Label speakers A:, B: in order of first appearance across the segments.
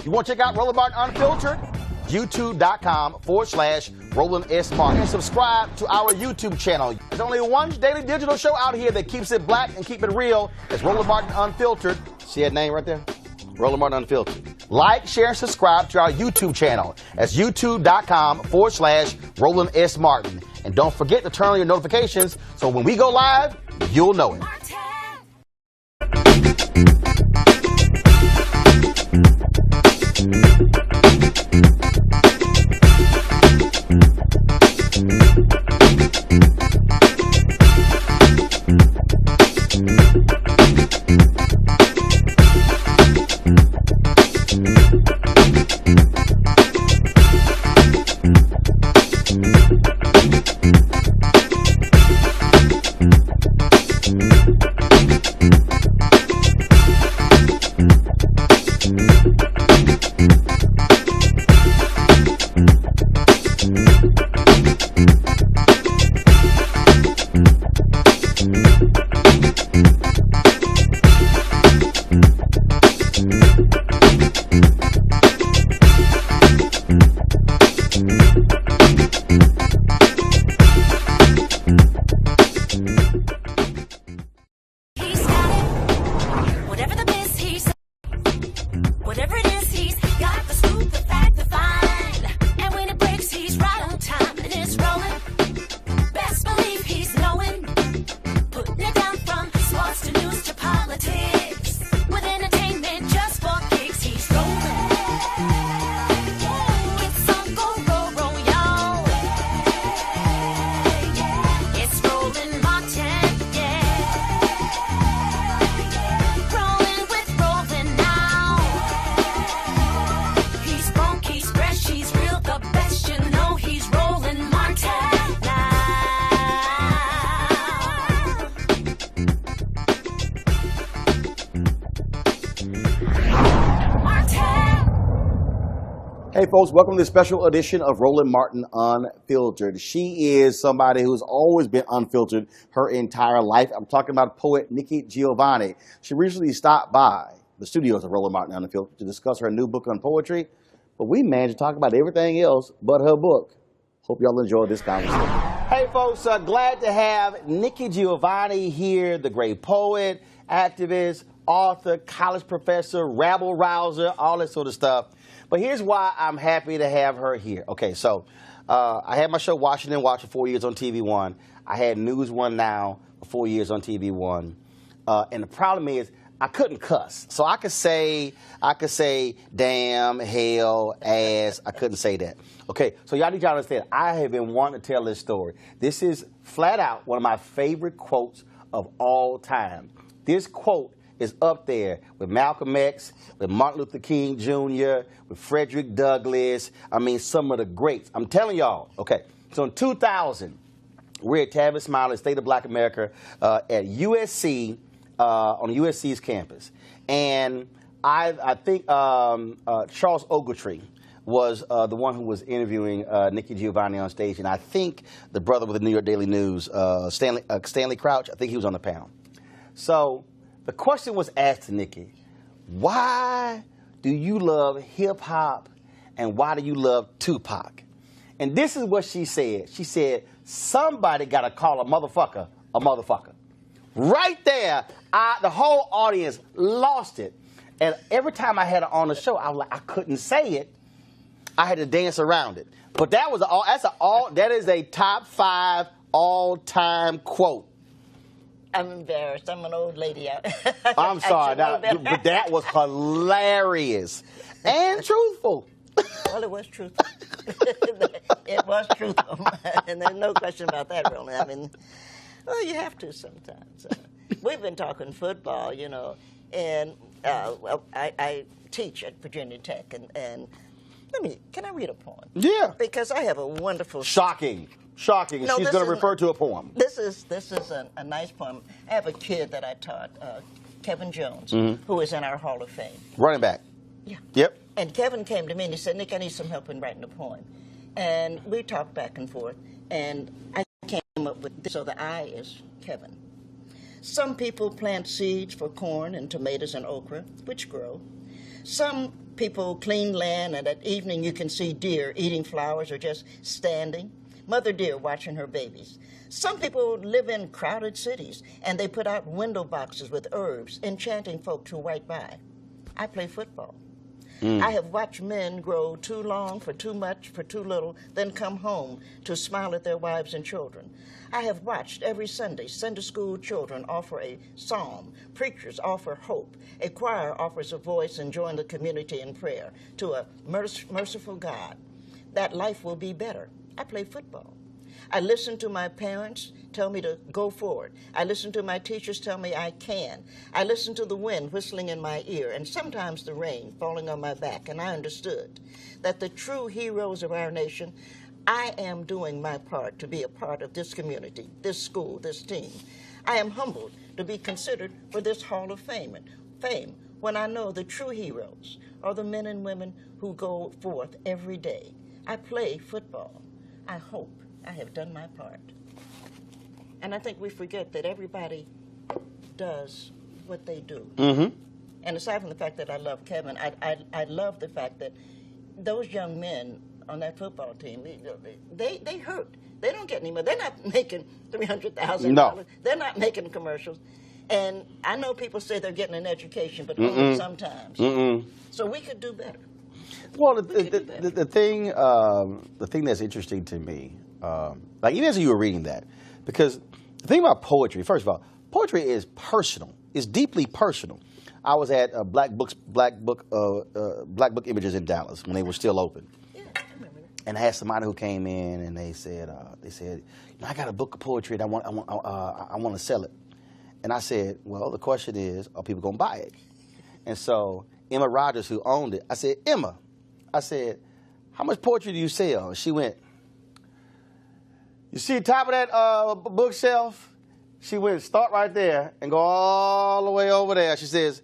A: You want to check out Roland Martin Unfiltered? YouTube.com/Roland S. Martin. And subscribe to our YouTube channel. There's only one daily digital show out here that keeps it black and keep it real. It's Roland Martin Unfiltered. See that name right there? Roland Martin Unfiltered. Like, share, and subscribe to our YouTube channel. That's YouTube.com/Roland S. Martin. And don't forget to turn on your notifications so when we go live, you'll know it. Hey folks, welcome to this special edition of Roland Martin Unfiltered. She is somebody who's always been unfiltered her entire life. I'm talking about poet Nikki Giovanni. She recently stopped by the studios of Roland Martin Unfiltered to discuss her new book on poetry, but we managed to talk about everything else but her book. Hope y'all enjoyed this conversation. Hey folks, glad to have Nikki Giovanni here, the great poet, activist, author, college professor, rabble-rouser, all that sort of stuff. But here's why I'm happy to have her here. Okay, so I had my show Washington Watch for 4 years on TV One. I had News One Now for 4 years on TV One. And the problem is I couldn't cuss. So I could say damn, hell, ass. I couldn't say that. Okay, so y'all need y'all to understand, I have been wanting to tell this story. This is flat out one of my favorite quotes of all time. This quote is up there with Malcolm X, with Martin Luther King Jr., with Frederick Douglass. I mean, some of the greats. I'm telling y'all. Okay, so in 2000, we're at Tavis Smiley, State of Black America, at USC, on USC's campus. And I think Charles Ogletree was the one who was interviewing Nikki Giovanni on stage. And I think the brother with the New York Daily News, Stanley Crouch, I think he was on the panel. So the question was asked to Nikki, why do you love hip-hop and why do you love Tupac? And this is what she said. She said, somebody got to call a motherfucker a motherfucker. Right there, the whole audience lost it. And every time I had her on the show, I was like, I couldn't say it. I had to dance around it. But that is a top 5 all-time quote.
B: I'm embarrassed. I'm an old lady.
A: I'm sorry, but that was hilarious and truthful.
B: Well, it was truthful. It was truthful, and there's no question about that, Roland. I mean, well, you have to sometimes. We've been talking football, you know, and well, I teach at Virginia Tech, and can I read a poem?
A: Yeah.
B: Because I have a wonderful...
A: Shocking. No, she's going to refer to a poem.
B: This is a nice poem. I have a kid that I taught, Kevin Jones, who is in our Hall of Fame.
A: Running back.
B: Yeah.
A: Yep.
B: And Kevin came to me and he said, Nick, I need some help in writing a poem. And we talked back and forth, and I came up with this. So the I is Kevin. Some people plant seeds for corn and tomatoes and okra, which grow. Some people clean land, and at evening you can see deer eating flowers or just standing. Mother deer watching her babies. Some people live in crowded cities, and they put out window boxes with herbs, enchanting folks who write by. I play football. I have watched men grow too long for too much, for too little, then come home to smile at their wives and children. I have watched every Sunday school children offer a psalm, preachers offer hope, a choir offers a voice and join the community in prayer to a merciful God. That life will be better. I play football. I listen to my parents tell me to go forward. I listen to my teachers tell me I can. I listen to the wind whistling in my ear and sometimes the rain falling on my back, and I understood that the true heroes of our nation, I am doing my part to be a part of this community, this school, this team. I am humbled to be considered for this Hall of Fame when I know the true heroes are the men and women who go forth every day. I play football. I hope I have done my part. And I think we forget that everybody does what they do. And aside from the fact that I love Kevin, I love the fact that those young men on that football team, they hurt. They don't get any money. They're not making $300,000.
A: No.
B: They're not making commercials. And I know people say they're getting an education, but only sometimes. So we could do better.
A: Well, the thing that's interesting to me, like even as you were reading that, because the thing about poetry, first of all, poetry is personal. It's deeply personal. I was at Black Book Images in Dallas when they were still open.
B: Yeah, I remember that.
A: And I had somebody who came in and they said, I got a book of poetry and I want to sell it. And I said, well, the question is, are people going to buy it? And so Emma Rogers, who owned it, I said, Emma, how much poetry do you sell? And she went, you see the top of that bookshelf? She went, start right there and go all the way over there. She says,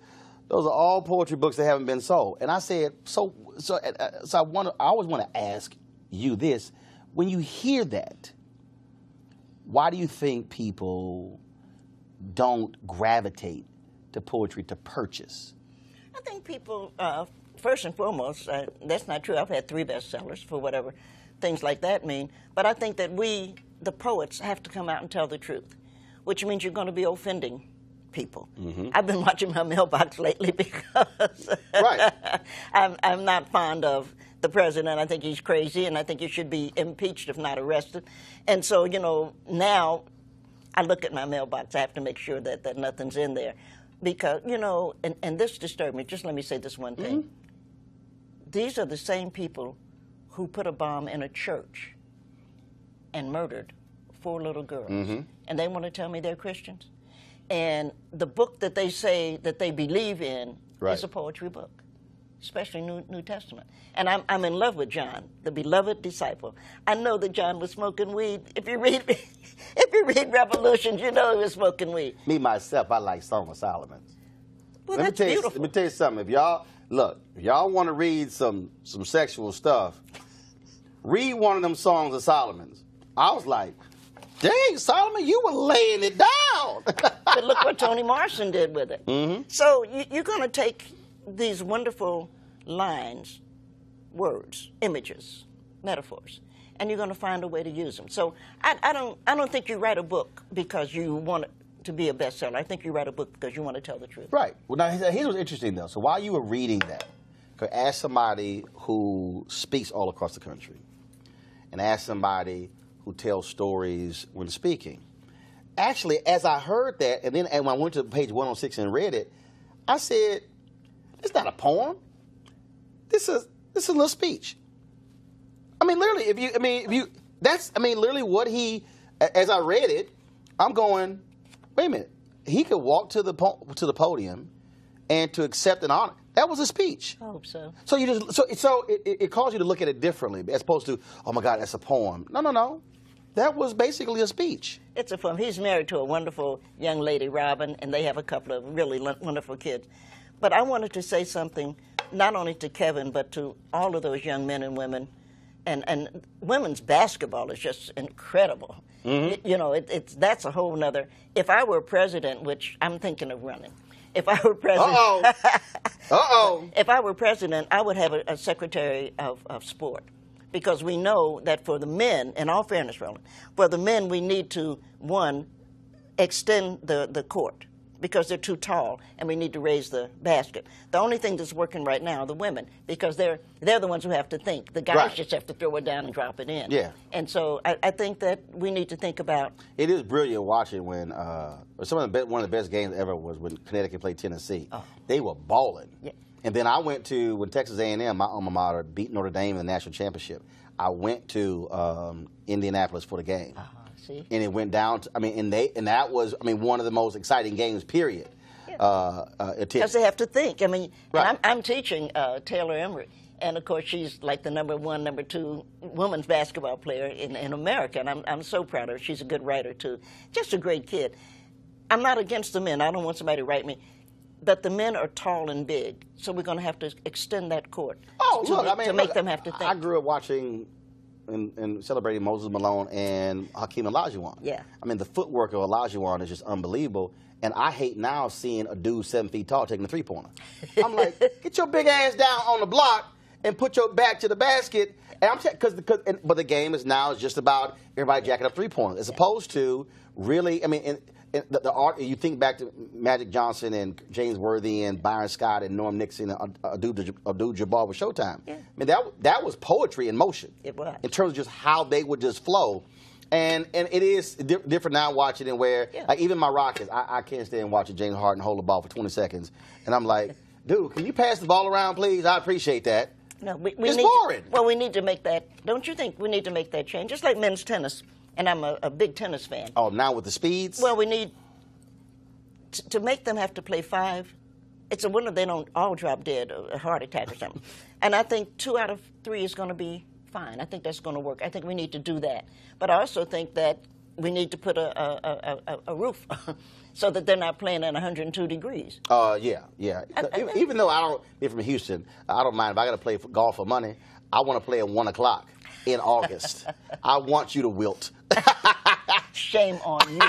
A: those are all poetry books that haven't been sold. And I said, so I always want to ask you this. When you hear that, why do you think people don't gravitate to poetry to purchase?
B: I think people, first and foremost, that's not true. I've had 3 bestsellers for whatever things like that mean. But I think that we, the poets, have to come out and tell the truth, which means you're going to be offending people. I've been watching my mailbox lately because
A: Right.
B: I'm not fond of the president. I think he's crazy, and I think he should be impeached if not arrested. And so, now I look at my mailbox. I have to make sure that nothing's in there. Because, and this disturbed me. Just let me say this one thing. These are the same people who put a bomb in a church and murdered 4 little girls. And they want to tell me they're Christians. And the book that they say that they believe in is a poetry book, especially New Testament. And I'm in love with John, the beloved disciple. I know that John was smoking weed. If you read Revolutions, you know he was smoking weed.
A: Me, myself, I like Song of Solomon.
B: Well, that's beautiful.
A: Let me tell you something. If y'all want to read some sexual stuff, read one of them Songs of Solomon's. I was like, dang, Solomon, you were laying it down.
B: But look what Toni Morrison did with it. So you're going to take these wonderful lines, words, images, metaphors, and you're going to find a way to use them. So I don't think you write a book because you want it to be a bestseller. I think you write a book because you want to tell the truth.
A: Right. Well, now, here's what's interesting, though. So while you were reading that, could ask somebody who speaks all across the country and ask somebody who tells stories when speaking. Actually, as I heard that, and when I went to page 106 and read it, I said, it's not a poem. This is a little speech. I mean, literally, literally what he, as I read it, I'm going, wait a minute. He could walk to the podium and to accept an honor. That was a speech.
B: I hope so.
A: So it calls you to look at it differently, as opposed to, oh my God, that's a poem. No. That was basically a speech.
B: It's a poem. He's married to a wonderful young lady, Robin, and they have a couple of really wonderful kids. But I wanted to say something not only to Kevin, but to all of those young men and women. And women's basketball is just incredible. That's a whole nother. If I were president, which I'm thinking of running, If I were president,
A: Uh-oh.
B: if I were president, I would have a secretary of sport, because we know that for the men, in all fairness, Roland, for the men we need to, one, extend the court because they're too tall, and we need to raise the basket. The only thing that's working right now are the women, because they're the ones who have to think. The guys
A: Right.
B: just have to throw it down and drop it in.
A: Yeah.
B: And so I think that we need to think about.
A: It is brilliant watching when one of the best games ever was when Connecticut played Tennessee.
B: Oh.
A: They were balling.
B: Yeah.
A: And then I went to, when Texas A&M, my alma mater, beat Notre Dame in the national championship, I went to Indianapolis for the game.
B: See?
A: And it went down to, and that was, one of the most exciting games, period.
B: Because they have to think.
A: Right.
B: And I'm teaching Taylor Emery, and of course she's like the number 1, number 2 women's basketball player in America, and I'm so proud of her. She's a good writer too, just a great kid. I'm not against the men. I don't want somebody to write me, but the men are tall and big, so we're going to have to extend that court to make them have to think.
A: I grew up watching and celebrating Moses Malone and Hakeem Olajuwon.
B: Yeah.
A: The footwork of Olajuwon is just unbelievable. And I hate now seeing a dude 7 feet tall taking a three-pointer. I'm like, get your big ass down on the block and put your back to the basket. And I'm but the game is now just about everybody jacking up three-pointers, as opposed to really. The art. You think back to Magic Johnson and James Worthy and Byron Scott and Norm Nixon and Abdul-Jabbar with Showtime.
B: Yeah.
A: That was poetry in motion.
B: It was.
A: In terms of just how they would just flow. And it is different now watching it where, like, even my Rockets, I can't stand watching James Harden hold the ball for 20 seconds. And I'm like, dude, can you pass the ball around, please? I appreciate that.
B: No, it's
A: boring.
B: Well, we need to make that, don't you think we need to make that change? Just like men's tennis, and I'm a big tennis fan.
A: Oh, now with the speeds?
B: Well, we need to make them have to play 5. It's a wonder they don't all drop dead, a heart attack or something. And I think 2 out of 3 is going to be fine. I think that's going to work. I think we need to do that. But I also think that we need to put a roof so that they're not playing at 102 degrees.
A: Yeah. Even though I don't, be from Houston, I don't mind if I got to play golf for money. I want to play at 1 o'clock in August. I want you to wilt.
B: Shame on you.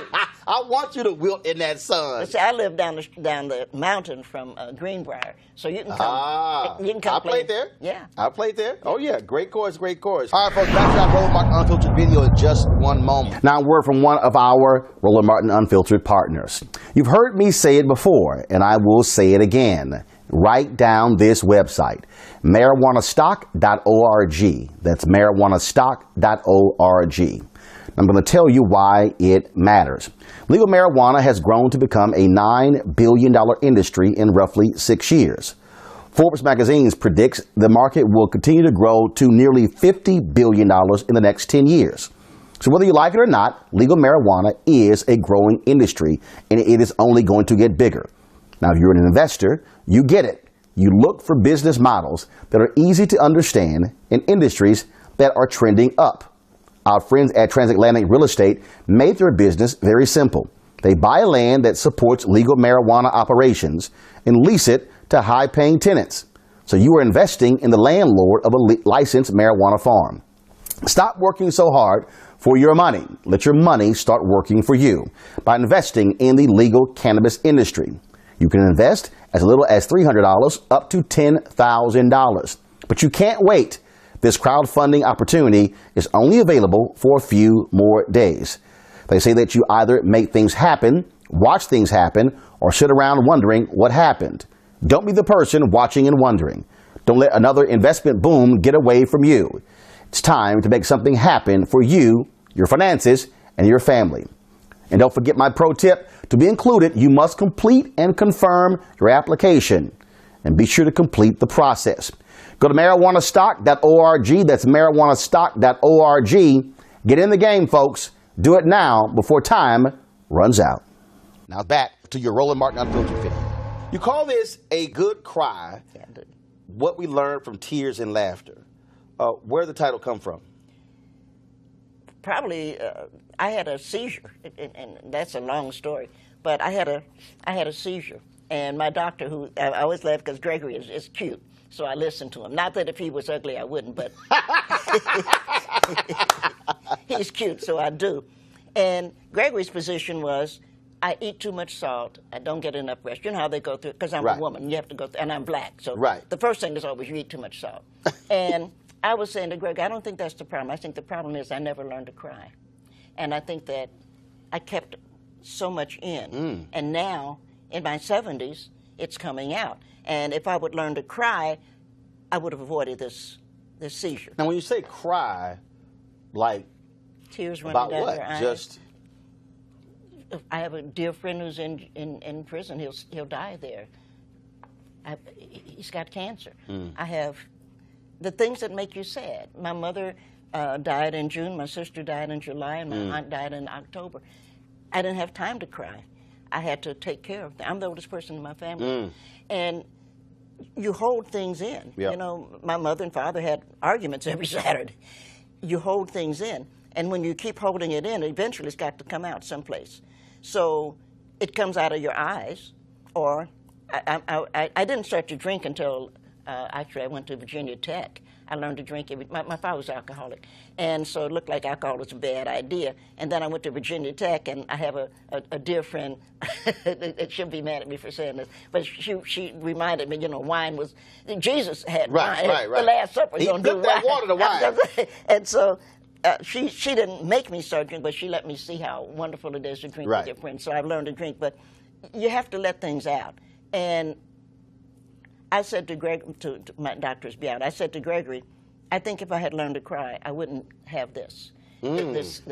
A: I want you to wilt in that sun.
B: See, I live down the mountain from Greenbrier, so you can come. You can come.
A: I played there.
B: Yeah,
A: I played there. Oh yeah, great course. All right, folks, back to our Roland Martin Unfiltered video in just one moment. Now, a word from one of our Roland Martin Unfiltered partners. You've heard me say it before, and I will say it again. Write down this website, marijuanastock.org. That's marijuanastock.org. I'm going to tell you why it matters. Legal marijuana has grown to become a $9 billion industry in roughly 6 years. Forbes magazine predicts the market will continue to grow to nearly $50 billion in the next 10 years. So whether you like it or not, legal marijuana is a growing industry, and it is only going to get bigger. Now, if you're an investor, you get it. You look for business models that are easy to understand in industries that are trending up. Our friends at Transatlantic Real Estate made their business very simple. They buy land that supports legal marijuana operations and lease it to high-paying tenants. So you are investing in the landlord of a licensed marijuana farm. Stop working so hard for your money. Let your money start working for you by investing in the legal cannabis industry. You can invest as little as $300 up to $10,000. But you can't wait. This crowdfunding opportunity is only available for a few more days. They say that you either make things happen, watch things happen, or sit around wondering what happened. Don't be the person watching and wondering. Don't let another investment boom get away from you. It's time to make something happen for you, your finances, and your family. And don't forget my pro tip. To be included, you must complete and confirm your application. And be sure to complete the process. Go to marijuanastock.org. That's marijuanastock.org. Get in the game, folks. Do it now before time runs out. Now back to your Roland Martin Unfiltered video. You call this a good cry.
B: Yeah,
A: What we learned from tears and laughter. Where did the title come from?
B: probably I had a seizure, and that's a long story. But I had a seizure, and my doctor, who I always laugh because Gregory is cute, so I listened to him. Not that if he was ugly I wouldn't, but he's cute, so I do. And Gregory's position was, I eat too much salt. I don't get enough rest. You know how they go through, because I'm
A: Right.
B: a woman. You have to go through, and I'm black. So
A: Right.
B: the first thing is always you eat too much salt. And I was saying to Greg, I don't think that's the problem. I think the problem is I never learned to cry. And I think that I kept so much in. And now, in my 70s, it's coming out. And if I would learn to cry, I would have avoided this seizure.
A: Now, when you say cry, like,
B: Tears running
A: about
B: down
A: what?
B: your eyes.
A: Just
B: I have a dear friend who's in prison. He'll die there. He's got cancer. I have the things that make you sad. My mother died in June. My sister died in July, and my aunt died in October. I didn't have time to cry. I had to take care of them. I'm the oldest person in my family, and you hold things in.
A: Yep.
B: You know, my mother and father had arguments every Saturday. You hold things in, and when you keep holding it in, eventually it's got to come out someplace. So it comes out of your eyes, or I didn't start to drink until actually I went to Virginia Tech. I learned to drink. My father was alcoholic, and so it looked like alcohol was a bad idea. And then I went to Virginia Tech, and I have a dear friend that should be mad at me for saying this, but she reminded me, you know, wine was, Jesus had wine.
A: Right.
B: The Last Supper.
A: He
B: don't
A: flipped
B: do
A: that
B: wine.
A: water to wine.
B: And so she didn't make me start drinking, but she let me see how wonderful it is to drink with your friends. So I've learned to drink, but you have to let things out. And I said to Greg, to my doctors be out, I said to Gregory, I think if I had learned to cry, I wouldn't have this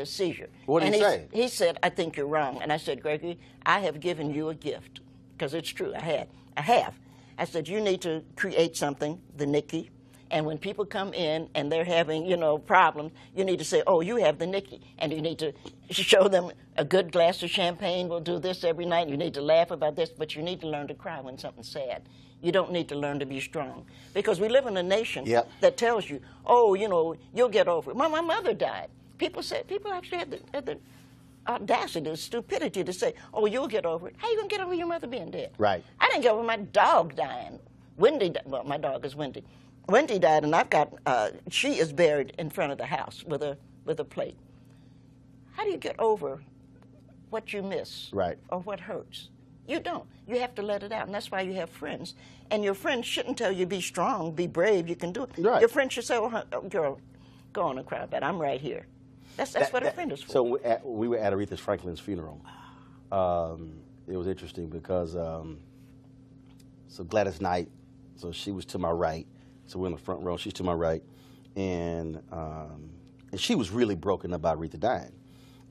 B: seizure.
A: What did he say?
B: He said, I think you're wrong. And I said, Gregory, I have given you a gift, because it's true, I have. I said, you need to create something, the Nikki, and when people come in and they're having, you know, problems, you need to say, oh, you have the Nikki. And you need to show them a good glass of champagne. We'll do this every night. You need to laugh about this, but you need to learn to cry when something's sad. You don't need to learn to be strong. Because we live in a nation that tells you, oh, you know, you'll get over it. My mother died. People actually had the audacity, the stupidity to say, oh, you'll get over it. How are you going to get over your mother being dead?
A: Right.
B: I didn't get over my dog dying. Well, my dog is Wendy. Wendy died, and I've got, she is buried in front of the house with a plate. How do you get over what you miss or what hurts? You don't. You have to let it out, and that's why you have friends. And your friends shouldn't tell you, be strong, be brave, you can do it.
A: Right.
B: Your friends should say, oh, girl, go on and cry about it. I'm right here. That's what a friend is for.
A: So we were at Aretha Franklin's funeral. It was interesting because, so Gladys Knight, so she was to my right. So we're in the front row. She's to my right, and she was really broken about Aretha dying,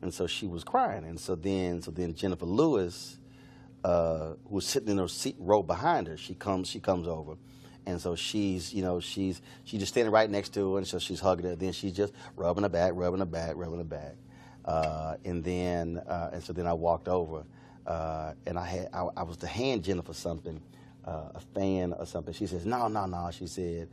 A: and so she was crying. And so then Jennifer Lewis, who was sitting in her row behind her, she comes over, and so she's just standing right next to her, and so she's hugging her. Then she's just rubbing her back, and so then I walked over, and I was to hand Jennifer something. A fan or something. She says, no. She said,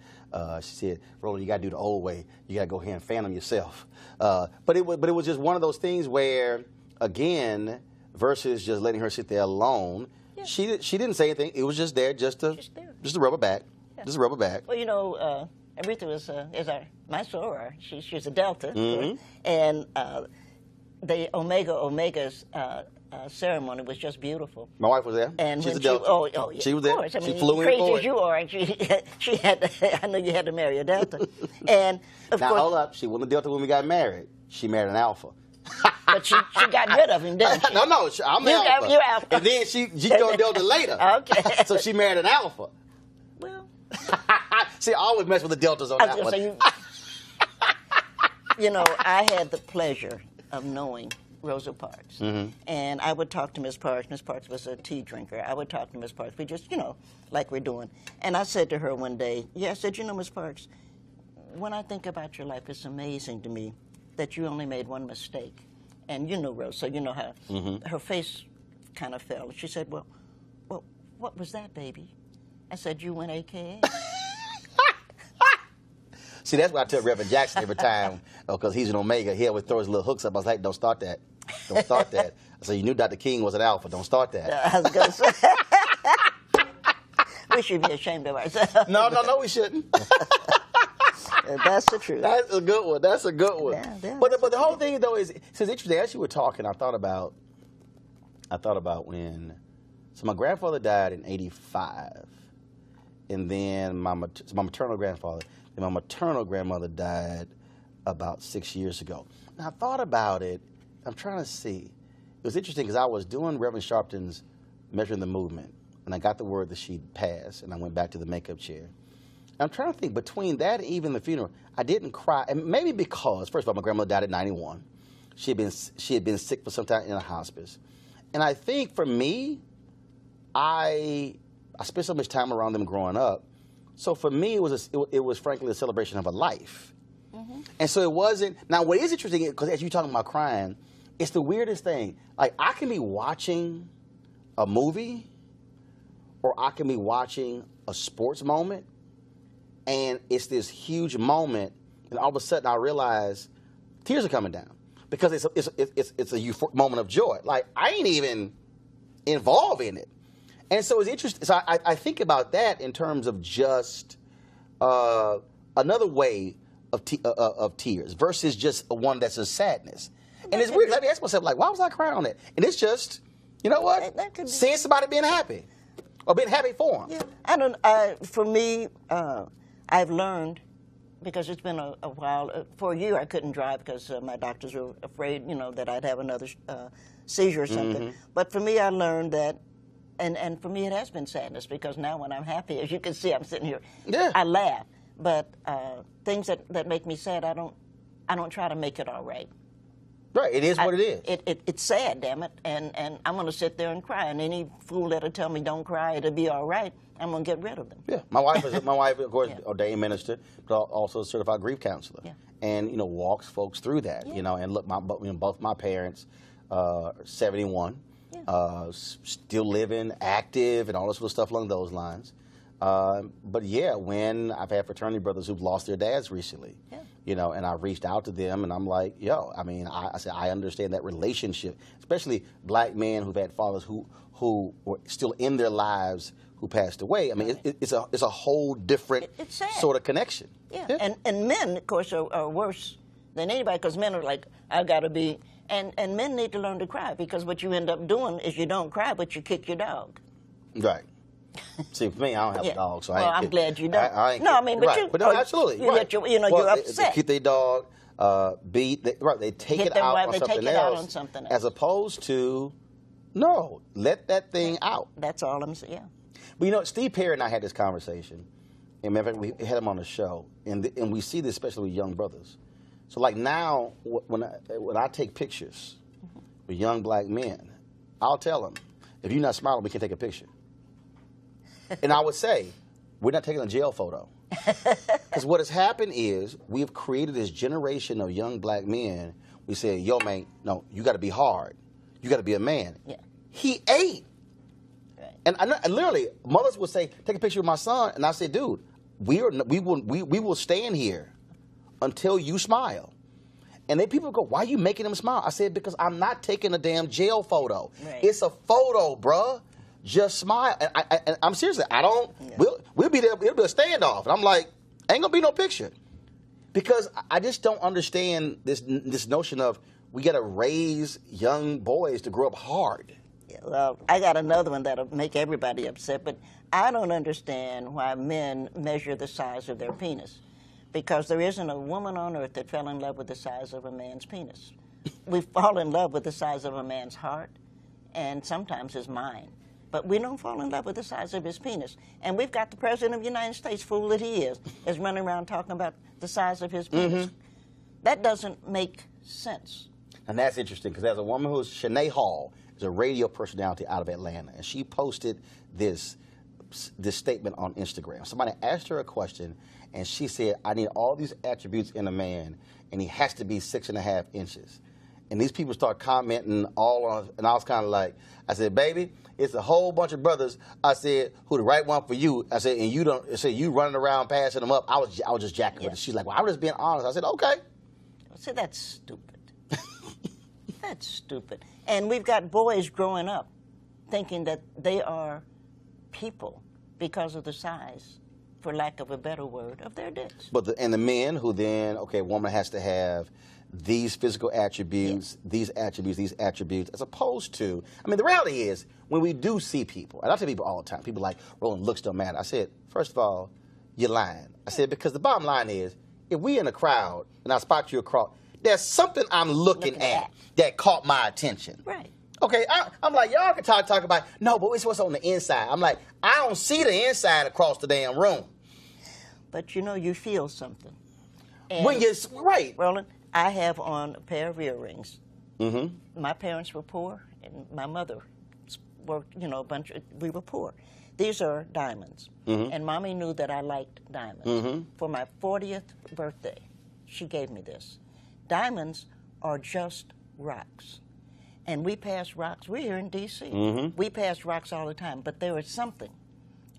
A: Roland, you got to do the old way. You got to go ahead and fan them yourself. But it was just one of those things where, again, versus just letting her sit there alone, she didn't say anything. It was just there, just to rub her back, just to rub her back.
B: Well, you know, Aretha is my soror. She's a Delta, and the Omega's ceremony was just beautiful.
A: My wife was there.
B: And
A: she's
B: when
A: a Delta.
B: Oh, yeah,
A: she was there.
B: I mean,
A: she flew in
B: crazy
A: for
B: as you are, and she had. I know you had to marry a Delta, and of
A: now
B: course,
A: hold up. She wasn't a Delta when we got married. She married an Alpha.
B: But she got rid of him, didn't she?
A: No, I'm Alpha.
B: You're Alpha.
A: And then she joined Delta later.
B: Okay.
A: So she married an Alpha.
B: Well,
A: see, I always mess with the Deltas on that one.
B: You know, I had the pleasure of knowing Rosa Parks. And I would talk to Miss Parks. Miss Parks was a tea drinker. I would talk to Miss Parks. We just, you know, like we're doing. And I said to her one day, I said, you know, Miss Parks, when I think about your life, it's amazing to me that you only made one mistake. And you know Rosa, you know how her face kind of fell. She said, well, what was that, baby? I said, you went AKA.
A: See, that's why I tell Reverend Jackson every time, because he's an Omega, he always throw his little hooks up. I was like, don't start that. Don't start that. I said, you knew Dr. King was an Alpha. Don't start that.
B: I was going to say. We should be ashamed of ourselves.
A: No, we shouldn't.
B: That's the truth.
A: That's a good one. That's a good one.
B: Yeah,
A: but the whole thing, though, is interesting. As you were talking, I thought about I thought about so my grandfather died in '85, and then my maternal grandfather, and my maternal grandmother died about 6 years ago. And I thought about it. I'm trying to see. It was interesting because I was doing Reverend Sharpton's Measuring the Movement, and I got the word that she'd passed, and I went back to the makeup chair. I'm trying to think, between that and even the funeral, I didn't cry, and maybe because, first of all, my grandmother died at 91. She had been sick for some time in a hospice. And I think for me, I spent so much time around them growing up, so for me, it was frankly a celebration of a life. Mm-hmm. And so it wasn't, now what is interesting, because as you're talking about crying, it's the weirdest thing. Like, I can be watching a movie, or I can be watching a sports moment, and it's this huge moment, and all of a sudden I realize tears are coming down because it's a euphoric moment of joy. Like, I ain't even involved in it, and so it's interesting. So I think about that in terms of just another way of tears versus just one that's a sadness. And it's weird. Let me ask myself, like, why was I crying on that? And it's just, you know what? Seeing somebody being happy. Or being happy for them.
B: Yeah, for me, I've learned, because it's been a while. For a year, I couldn't drive because my doctors were afraid, that I'd have another seizure or something. Mm-hmm. But for me, I learned that, and for me, it has been sadness, because now when I'm happy, as you can see, I'm sitting here, I laugh. But things that make me sad, I don't try to make it all right.
A: Right, it is what it is.
B: It's sad, damn it, and I'm going to sit there and cry. And any fool that'll tell me don't cry, it'll be all right, I'm going to get rid of them. Yeah, my wife, of course, ordained minister, but also a certified grief counselor, and walks folks through that. And look, both my parents, 71, still living, active, and all this sort of stuff along those lines. But yeah, when I've had fraternity brothers who've lost their dads recently, and I reached out to them, and I'm like, I said, I understand that relationship, especially black men who've had fathers who were still in their lives who passed away. I mean, it's a whole different sort of connection. Yeah. And men, of course, are worse than anybody, because men are like, I've got to be, and men need to learn to cry, because what you end up doing is you don't cry, but you kick your dog.
A: Right. See, for me, I don't have a dog, so
B: I'm glad you don't.
A: I ain't
B: no, I mean, but
A: right. But no, absolutely.
B: You're upset.
A: They keep their dog beat. They take it out on something else, as opposed to, no, let that thing out.
B: That's all I'm saying. Yeah.
A: But Steve Perry and I had this conversation, and matter of fact, we had him on the show, and we see this especially with young brothers. So like now, when I take pictures with young black men, I'll tell them, if you're not smiling, we can take a picture. And I would say, we're not taking a jail photo. Because what has happened is we've created this generation of young black men. We say, yo, man, no, you got to be hard. You got to be a man. Yeah. He ate. Right. And literally, mothers would say, take a picture of my son. And I said, dude, we will stand here until you smile. And then people go, why are you making them smile? I said, because I'm not taking a damn jail photo. Right. It's a photo, bruh. Just smile. And I'm seriously, we'll be there, it'll be a standoff. And I'm like, ain't gonna be no picture. Because I just don't understand this notion of we gotta raise young boys to grow up hard.
B: Yeah, well, I got another one that'll make everybody upset, but I don't understand why men measure the size of their penis. Because there isn't a woman on earth that fell in love with the size of a man's penis. We fall in love with the size of a man's heart, and sometimes his mind. But we don't fall in love with the size of his penis. And we've got the President of the United States, fool that he is running around talking about the size of his penis. Mm-hmm. That doesn't make sense.
A: And that's interesting, because there's a woman who's, Shanae Hall, is a radio personality out of Atlanta, and she posted this statement on Instagram. Somebody asked her a question, and she said, I need all these attributes in a man, and he has to be 6.5 inches. And these people start commenting all on, and I was kind of like, I said, baby, it's a whole bunch of brothers, I said, who the right one for you. I said, and you don't, I said, you running around passing them up. I was just jacking with it. She's like, well, I'm just being honest. I said, okay.
B: See, that's stupid. That's stupid. And we've got boys growing up thinking that they are people because of the size, for lack of a better word, of their dicks.
A: But the men who then, okay, a woman has to have these physical attributes, these attributes, as opposed to, I mean, the reality is, when we do see people, and I tell people all the time, people like, Roland, looks don't matter. I said, first of all, you're lying. I said, because the bottom line is, if we in a crowd, and I spot you across, there's something I'm looking at that caught my attention.
B: Right.
A: Okay, I'm like, y'all can talk about, no, but it's what's on the inside. I'm like, I don't see the inside across the damn room.
B: But you know, you feel something. And
A: When you're, right.
B: Roland, I have on a pair of earrings.
A: Mm-hmm.
B: My parents were poor, and my mother worked, you know, we were poor. These are diamonds.
A: Mm-hmm.
B: And Mommy knew that I liked diamonds.
A: Mm-hmm.
B: For my 40th birthday, she gave me this. Diamonds are just rocks. And we pass rocks. We're here in D.C.
A: Mm-hmm.
B: We pass rocks all the time, but there is something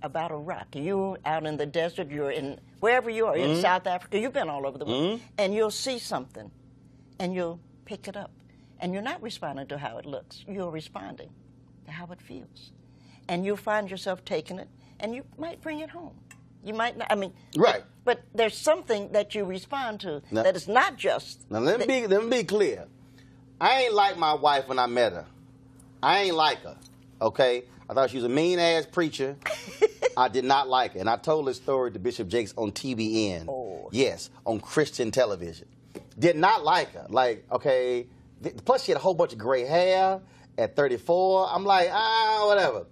B: about a rock. You're out in the desert, you're in wherever you are, in South Africa, you've been all over the world, and you'll see something, and you'll pick it up. And you're not responding to how it looks. You're responding to how it feels. And you'll find yourself taking it, and you might bring it home. You might not, I mean,
A: right.
B: But there's something that you respond to that is not just.
A: Now, let me be clear. I ain't like my wife when I met her. I ain't like her, okay? I thought she was a mean-ass preacher. I did not like her. And I told this story to Bishop Jakes on TBN. Oh. Yes, on Christian television. Did not like her. Like, okay, plus she had a whole bunch of gray hair at 34. I'm like, whatever.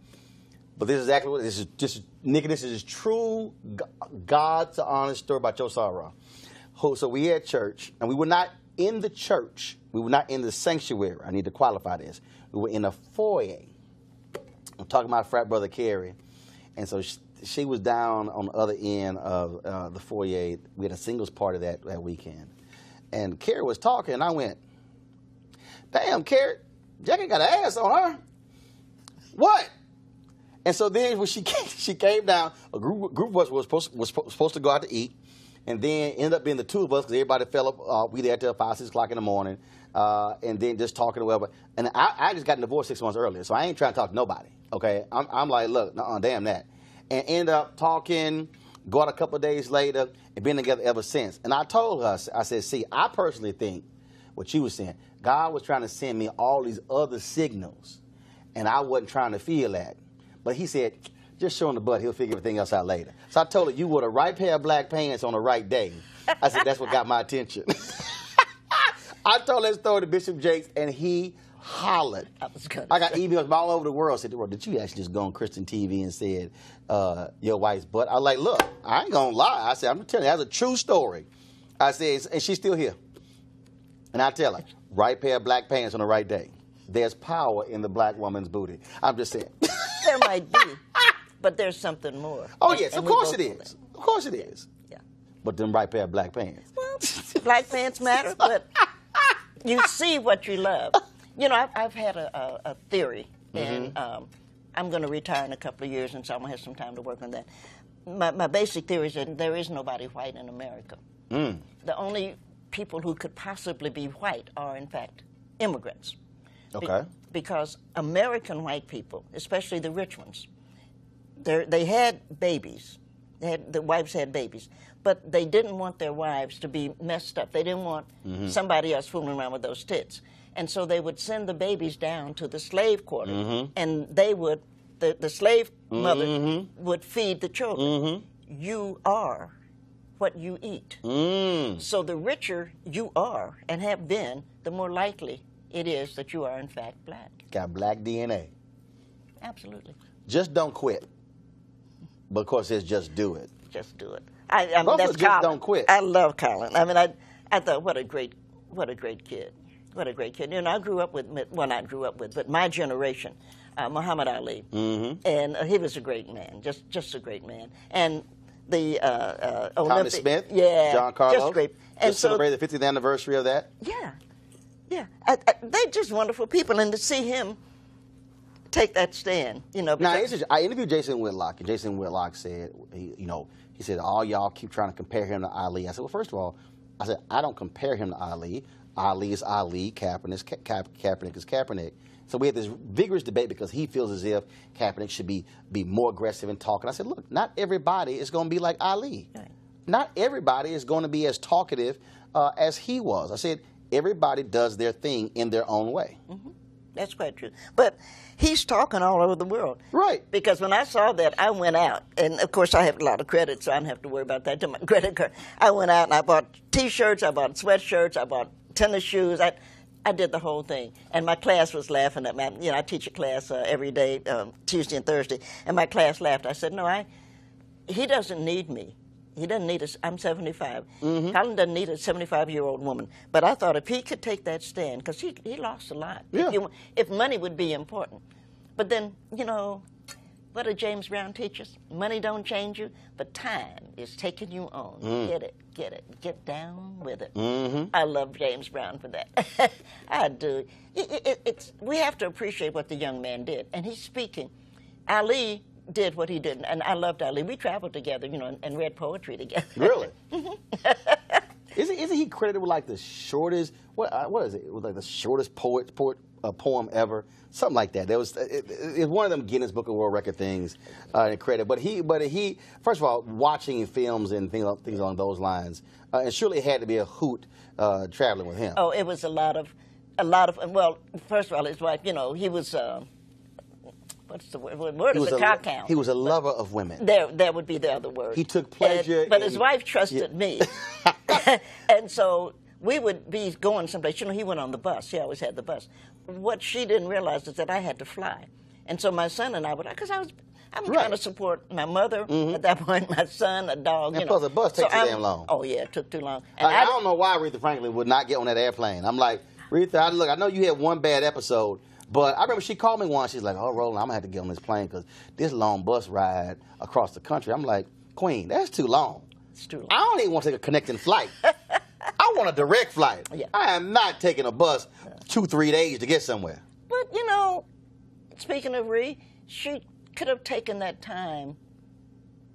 A: But this is exactly what this is. Just Nikki, this is true God's honest story about your sorrow. So we at church, and we were not in the church. We were not in the sanctuary. I need to qualify this. We were in a foyer. I'm talking about frat brother Carrie. And so she was down on the other end of the foyer. We had a singles party that weekend. And Carrie was talking, and I went, damn, Carrie, Jackie got an ass on her. What? And so then when she came down, a group of us was supposed to go out to eat, and then ended up being the two of us because everybody fell up. We there till 5, 6 o'clock in the morning, and then just talking or whatever. And I just got divorced 6 months earlier, so I ain't trying to talk to nobody. Okay, I'm like, look, damn that, and end up talking. Go out a couple of days later, and been together ever since. And I told her, I said, see, I personally think what you were saying, God was trying to send me all these other signals, and I wasn't trying to feel that. But he said, just show him the butt. He'll figure everything else out later. So I told her, you wore the right pair of black pants on the right day. I said, that's what got my attention. I told that story to Bishop Jakes, and he hollered. I got emails from all over the world. Said, did you actually just go on Christian TV and said your wife's butt? I was like, look, I ain't going to lie. I said, I'm telling you, that's a true story. I said, and she's still here. And I tell her, right pair of black pants on the right day. There's power in the black woman's booty. I'm just saying.
B: There might be, but there's something more.
A: Oh, yes, of course it is. Of course it is.
B: Yeah.
A: But them right pair of black pants.
B: Well, black pants matter, but you see what you love. You know, I've had a theory, and I'm going to retire in a couple of years, and so I'm going to have some time to work on that. My basic theory is that there is nobody white in America. The only people who could possibly be white are, in fact, immigrants.
A: Okay.
B: Because American white people, especially the rich ones, they had babies. The wives had babies. But they didn't want their wives to be messed up. They didn't want somebody else fooling around with those tits. And so they would send the babies down to the slave quarter, and they would, the slave mother would feed the children. You are what you eat. So the richer you are and have been, the more likely it is that you are, in fact, black.
A: Got black DNA.
B: Absolutely.
A: Just don't quit. But of course, it's just do it.
B: Just do it. I mean, that's
A: just
B: Colin.
A: Don't quit.
B: I love Colin. I mean, I thought, what a great kid. What a great kid. You know, I grew up with, well, not grew up with, but my generation, Muhammad Ali. And he was a great man, just a great man. And the
A: Thomas Smith,
B: yeah,
A: John Carlos.
B: Just great. And
A: just celebrated the 50th anniversary of that.
B: Yeah. Yeah, they're just wonderful people, and to see him take that stand, you know.
A: Now, I interviewed Jason Whitlock, and Jason Whitlock said, he said, all y'all keep trying to compare him to Ali. I said, well, first of all, I said, I don't compare him to Ali. Ali is Ali, Kaepernick is Kaepernick. So we had this vigorous debate because he feels as if Kaepernick should be more aggressive in talking. I said, look, not everybody is going to be like Ali. Right. Not everybody is going to be as talkative as he was. I said, everybody does their thing in their own way.
B: Mm-hmm. That's quite true. But he's talking all over the world.
A: Right.
B: Because when I saw that, I went out. And, of course, I have a lot of credit, so I don't have to worry about that to my credit card. I went out and I bought T-shirts, I bought sweatshirts, I bought tennis shoes. I did the whole thing. And my class was laughing at me. I teach a class every day, Tuesday and Thursday. And my class laughed. I said, no, he doesn't need me. He doesn't need us. I'm 75.
A: Mm-hmm.
B: Colin doesn't need a 75-year-old woman. But I thought if he could take that stand, because he lost a lot.
A: Yeah.
B: If money would be important. But then, what did James Brown teach us? Money don't change you, but time is taking you on. Get it. Get down with it.
A: Mm-hmm.
B: I love James Brown for that. I do. We have to appreciate what the young man did. And he's speaking. Ali did what he did, and I loved Ali. We traveled together, and read poetry together.
A: Really? Isn't he credited with like the shortest? What is it? With like the shortest poem ever? Something like that. It's one of them Guinness Book of World Record things. Credit, but he first of all, watching films and things along those lines, and surely it had to be a hoot traveling with him.
B: Oh, it was a lot of. Well, first of all, his wife. He was. What's the word? What word is a cock hound?
A: He was a lover of women.
B: That would be the other word.
A: He took pleasure.
B: But his wife trusted me. And so we would be going someplace. He went on the bus. He always had the bus. What she didn't realize is that I had to fly. And so my son and I would, because I'm trying to support my mother at that point, my son, a dog.
A: And plus the bus takes too damn long.
B: Oh, yeah, it took too long. And
A: I don't know why Aretha Franklin would not get on that airplane. I'm like, Aretha, look, I know you had one bad episode, but I remember she called me once. She's like, oh, Roland, I'm going to have to get on this plane because this long bus ride across the country. I'm like, Queen, that's too long.
B: It's too long.
A: I don't even want to take a connecting flight. I want a direct flight.
B: Yeah.
A: I am not taking a bus 2-3 days to get somewhere.
B: But, speaking of Ree, she could have taken that time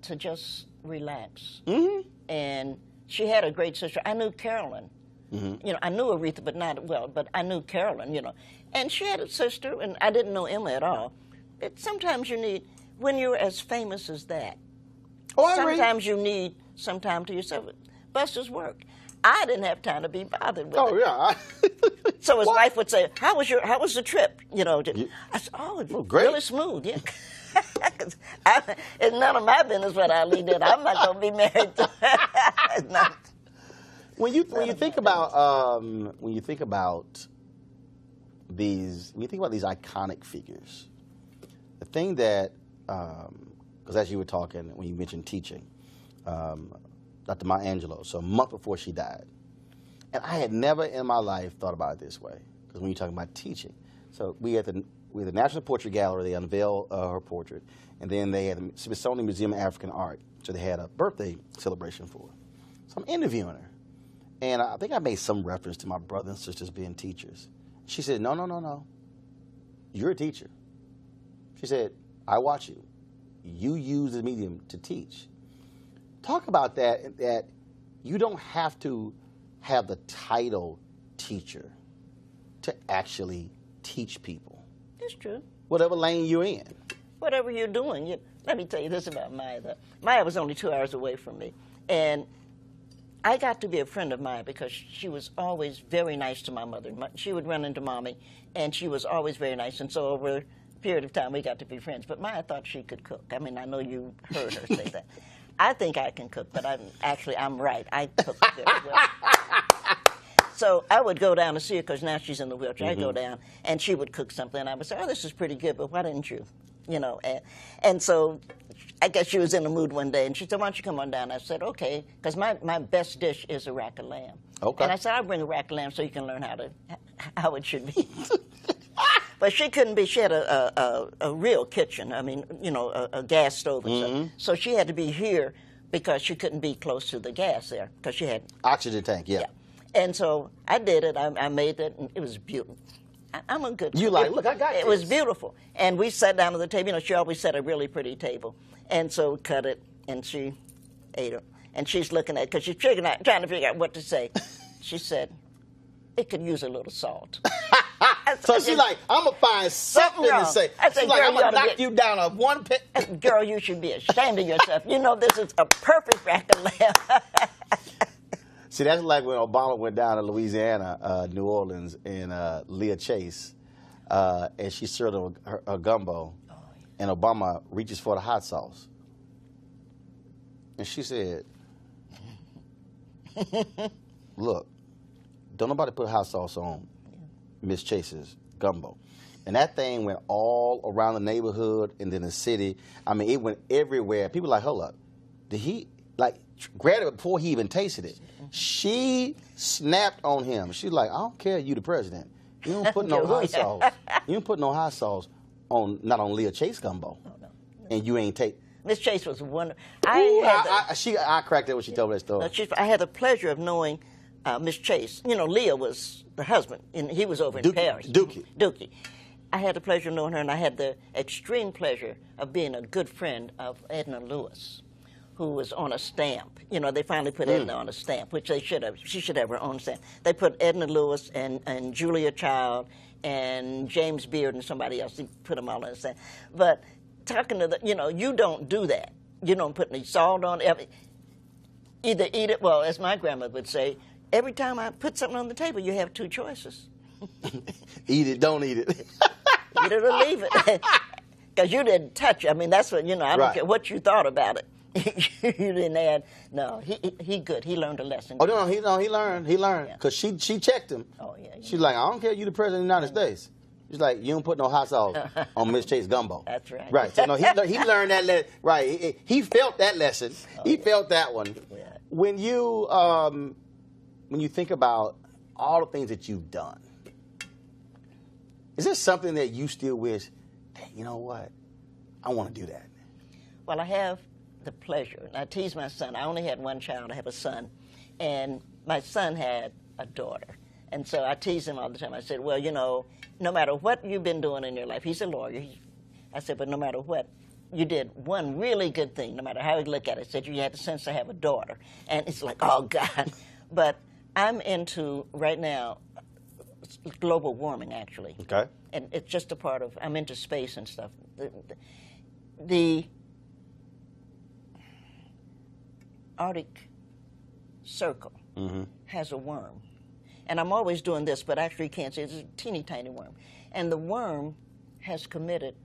B: to just relax.
A: Mm-hmm.
B: And she had a great sister. I knew Carolyn. Mm-hmm. I knew Aretha, but not well, but I knew Carolyn, And she had a sister, and I didn't know Emma at all. Sometimes you need, when you're as famous as that, sometimes you need some time to yourself. Busters work. I didn't have time to be bothered with it.
A: Oh, yeah.
B: So his wife would say, how was the trip? I said,
A: great.
B: Really smooth, yeah. It's none of my business what Ali did. I'm not going to be married to her.
A: When you think about these iconic figures, the thing that because as you were talking when you mentioned teaching, Dr. Maya Angelou, so a month before she died, and I had never in my life thought about it this way, because when you're talking about teaching, so we at the National Portrait Gallery, they unveiled her portrait, and then they had the Smithsonian Museum of African Art, so they had a birthday celebration for her. So I'm interviewing her. And I think I made some reference to my brothers and sisters being teachers. She said, no. You're a teacher. She said, I watch you. You use the medium to teach. Talk about that you don't have to have the title teacher to actually teach people.
B: It's true.
A: Whatever lane you're in.
B: Whatever you're doing. Let me tell you this about Maya. Maya was only 2 hours away from me. And I got to be a friend of Maya because she was always very nice to my mother. She would run into Mommy, and she was always very nice. And so over a period of time, we got to be friends. But Maya thought she could cook. I mean, I know you heard her say that. I think I can cook, but I'm right. I cook very well. So I would go down to see her because now she's in the wheelchair. I'd go down, and she would cook something, and I would say, oh, this is pretty good, but why didn't you? And so I guess she was in the mood one day, and she said, why don't you come on down? I said, okay, because my best dish is a rack of lamb. Okay. And I said, I'll bring a rack of lamb so you can learn how it should be. But she couldn't be. She had a real kitchen. I mean, a gas stove and stuff. So she had to be here because she couldn't be close to the gas there because she had
A: oxygen tank. Yeah.
B: And so I did it. I made it, and it was beautiful. I'm a good cook.
A: Look, I got it.
B: It was beautiful. And we sat down at the table. She always set a really pretty table. And so we cut it, and she ate it. And she's looking at it because she's trying to figure out what to say. She said, it could use a little salt.
A: So she's like, I'm going to find something to say.
B: I said,
A: she's like, I'm going to knock you down on one pit.
B: Girl, you should be ashamed of yourself. This is a perfect rack of lamb.
A: See, that's like when Obama went down to Louisiana, New Orleans, and Leah Chase, and she served her gumbo, and Obama reaches for the hot sauce. And she said, look, don't nobody put hot sauce on Miss Chase's gumbo. And that thing went all around the neighborhood and then the city. I mean, it went everywhere. People were like, hold up, did he, like, grabbed it before he even tasted it? She snapped on him. She's like, I don't care, you the president. You don't put no hot sauce. You don't put no hot sauce on, not on Leah Chase gumbo. No. And you ain't take.
B: Miss Chase was wonderful.
A: I cracked it when she told me that story.
B: I had the pleasure of knowing Miss Chase. You know, Leah was the husband, and he was over in Paris. Dookie. I had the pleasure of knowing her, and I had the extreme pleasure of being a good friend of Edna Lewis, who was on a stamp. You know, they finally put Edna on a stamp, which they should have. She should have her own stamp. They put Edna Lewis and Julia Child and James Beard and somebody else. They put them all on a stamp. But talking to the, you know, you don't do that. You don't put any salt on it. Either eat it, well, as my grandmother would say, every time I put something on the table, you have two choices.
A: Eat it, don't eat it.
B: Eat it or leave it. Because you didn't touch it. I mean, that's what, you know, I don't care what you thought about it. You didn't add. No, he good. He learned a lesson.
A: Oh no, he learned. Because she checked him. Oh yeah. She's like, I don't care, you the president of the United States. She's like, you don't put no hot sauce on Miss Chase gumbo.
B: That's right.
A: Right. So no, he learned that lesson. Right. He felt that lesson. He felt that one. Yeah. When you think about all the things that you've done, is there something that you still wish, dang, you know what, I want to do that?
B: Well, I have the pleasure, and I tease my son. I only had one child. I have a son, and my son had a daughter. And so I tease him all the time. I said, well, you know, no matter what you've been doing in your life, he's a lawyer. I said, but no matter what, you did one really good thing, no matter how you look at it. I said, you had the sense to have a daughter. And it's like, oh, God. But I'm into, right now, global warming, actually.
A: Okay.
B: And it's just a part of, I'm into space and stuff. The Arctic Circle has a worm. And I'm always doing this, but actually you can't see it. It's a teeny tiny worm. And the worm has committed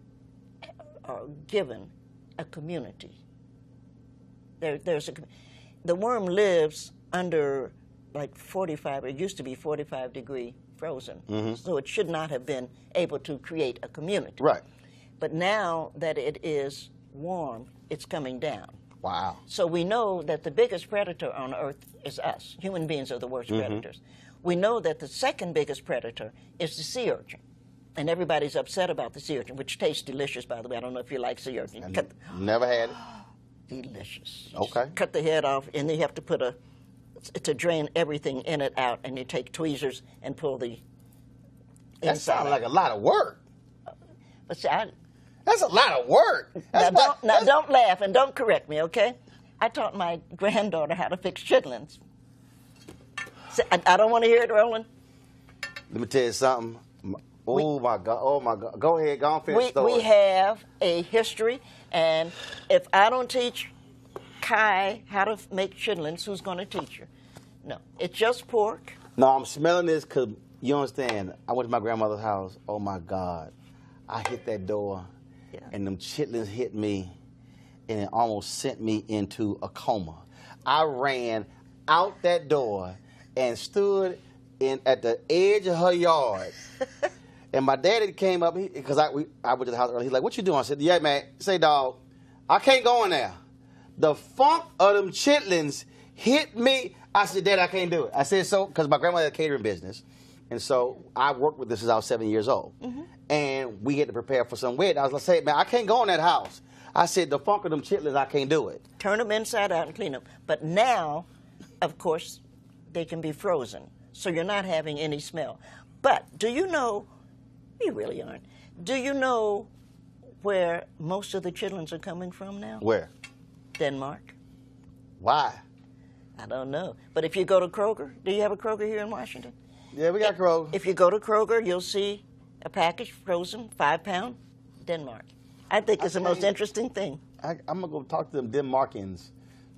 B: or given a community. The worm lives under like 45, it used to be 45-degree frozen. So it should not have been able to create a community.
A: Right.
B: But now that it is warm, it's coming down.
A: Wow.
B: So we know that the biggest predator on Earth is us. Human beings are the worst predators. We know that the second biggest predator is the sea urchin. And everybody's upset about the sea urchin, which tastes delicious, by the way. I don't know if you like sea urchin.
A: Never had it.
B: Delicious.
A: Okay.
B: Cut the head off, and then you have to put to drain everything in it out, and you take tweezers and pull the
A: That sounds like a lot of work.
B: But see,
A: that's a lot of work.
B: Don't laugh and don't correct me, okay? I taught my granddaughter how to fix chitlins. See, I don't want to hear it, Roland.
A: Let me tell you something. Oh, my God. Go ahead. Go on, finish the story.
B: We have a history, and if I don't teach Kai how to make chitlins, who's going to teach her? No, it's just pork.
A: No, I'm smelling this because, you understand, I went to my grandmother's house. Oh, my God. I hit that door, and them chitlins hit me, and it almost sent me into a coma. I ran out that door and stood at the edge of her yard. And my daddy came up, because I went to the house early. He's like, what you doing? I said, yeah, man. Say, dog, I can't go in there. The funk of them chitlins hit me. I said, Dad, I can't do it. I said, so, because my grandmother had a catering business. And so I worked with this since I was 7 years old. And we had to prepare for some wedding. I was like, say, man, I can't go in that house. I said, the funk of them chitlins, I can't do it.
B: Turn them inside out and clean them. But now, of course, they can be frozen. So you're not having any smell. But do you know, you really aren't, do you know where most of the chitlins are coming from now?
A: Where?
B: Denmark.
A: Why?
B: I don't know. But if you go to Kroger, do you have a Kroger here in Washington?
A: Yeah, we got Kroger.
B: If you go to Kroger, you'll see a package frozen, 5-pound, Denmark. I think it's the most interesting thing.
A: I'm going to go talk to them Denmarkians.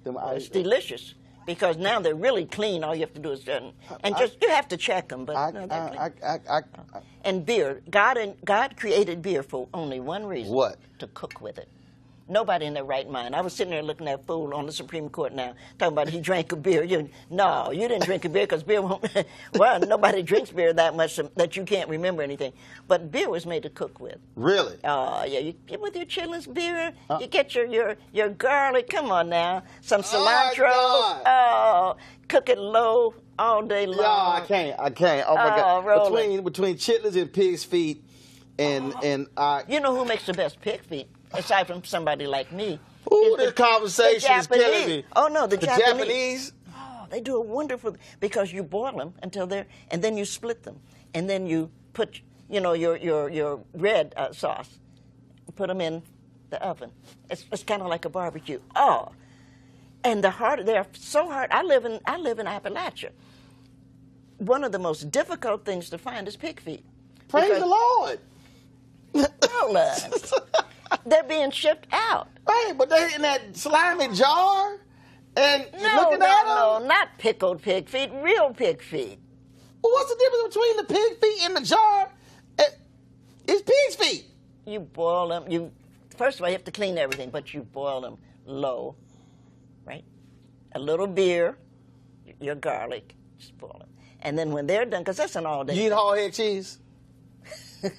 B: It's delicious. because now they're really clean. All you have to do is you have to check them, but no, they're clean. And beer, God created beer for only one reason.
A: What?
B: To cook with it. Nobody in their right mind. I was sitting there looking at that fool on the Supreme Court now, talking about he drank a beer. No, you didn't drink a beer because beer won't. Well, nobody drinks beer that much that you can't remember anything. But beer was made to cook with.
A: Really?
B: Oh, yeah. You get with your chitlins beer, you get your garlic. Come on now. Some cilantro. Oh, cook it low all day long.
A: No, I can't. Oh, my God.
B: Roland.
A: Between chitlins and pig's feet and
B: You know who makes the best pig feet? Aside from somebody like me.
A: Ooh, this conversation is killing me.
B: Oh, no, the
A: Japanese?
B: Oh, they do a wonderful, because you boil them until they're, and then you split them. And then you put, your red sauce, put them in the oven. It's kind of like a barbecue. Oh, and they're so hard. I live in Appalachia. One of the most difficult things to find is pig feet.
A: Praise the Lord.
B: Roland. They're being shipped out.
A: Right, but they're in that slimy jar, and you're looking at them?
B: No, not pickled pig feet, real pig feet.
A: Well, what's the difference between the pig feet in the jar? It's pig's feet.
B: You boil them. First of all, you have to clean everything, but you boil them low, right? A little beer, your garlic, just boil them. And then when they're done, because that's an all-day.
A: You eat hog-head cheese?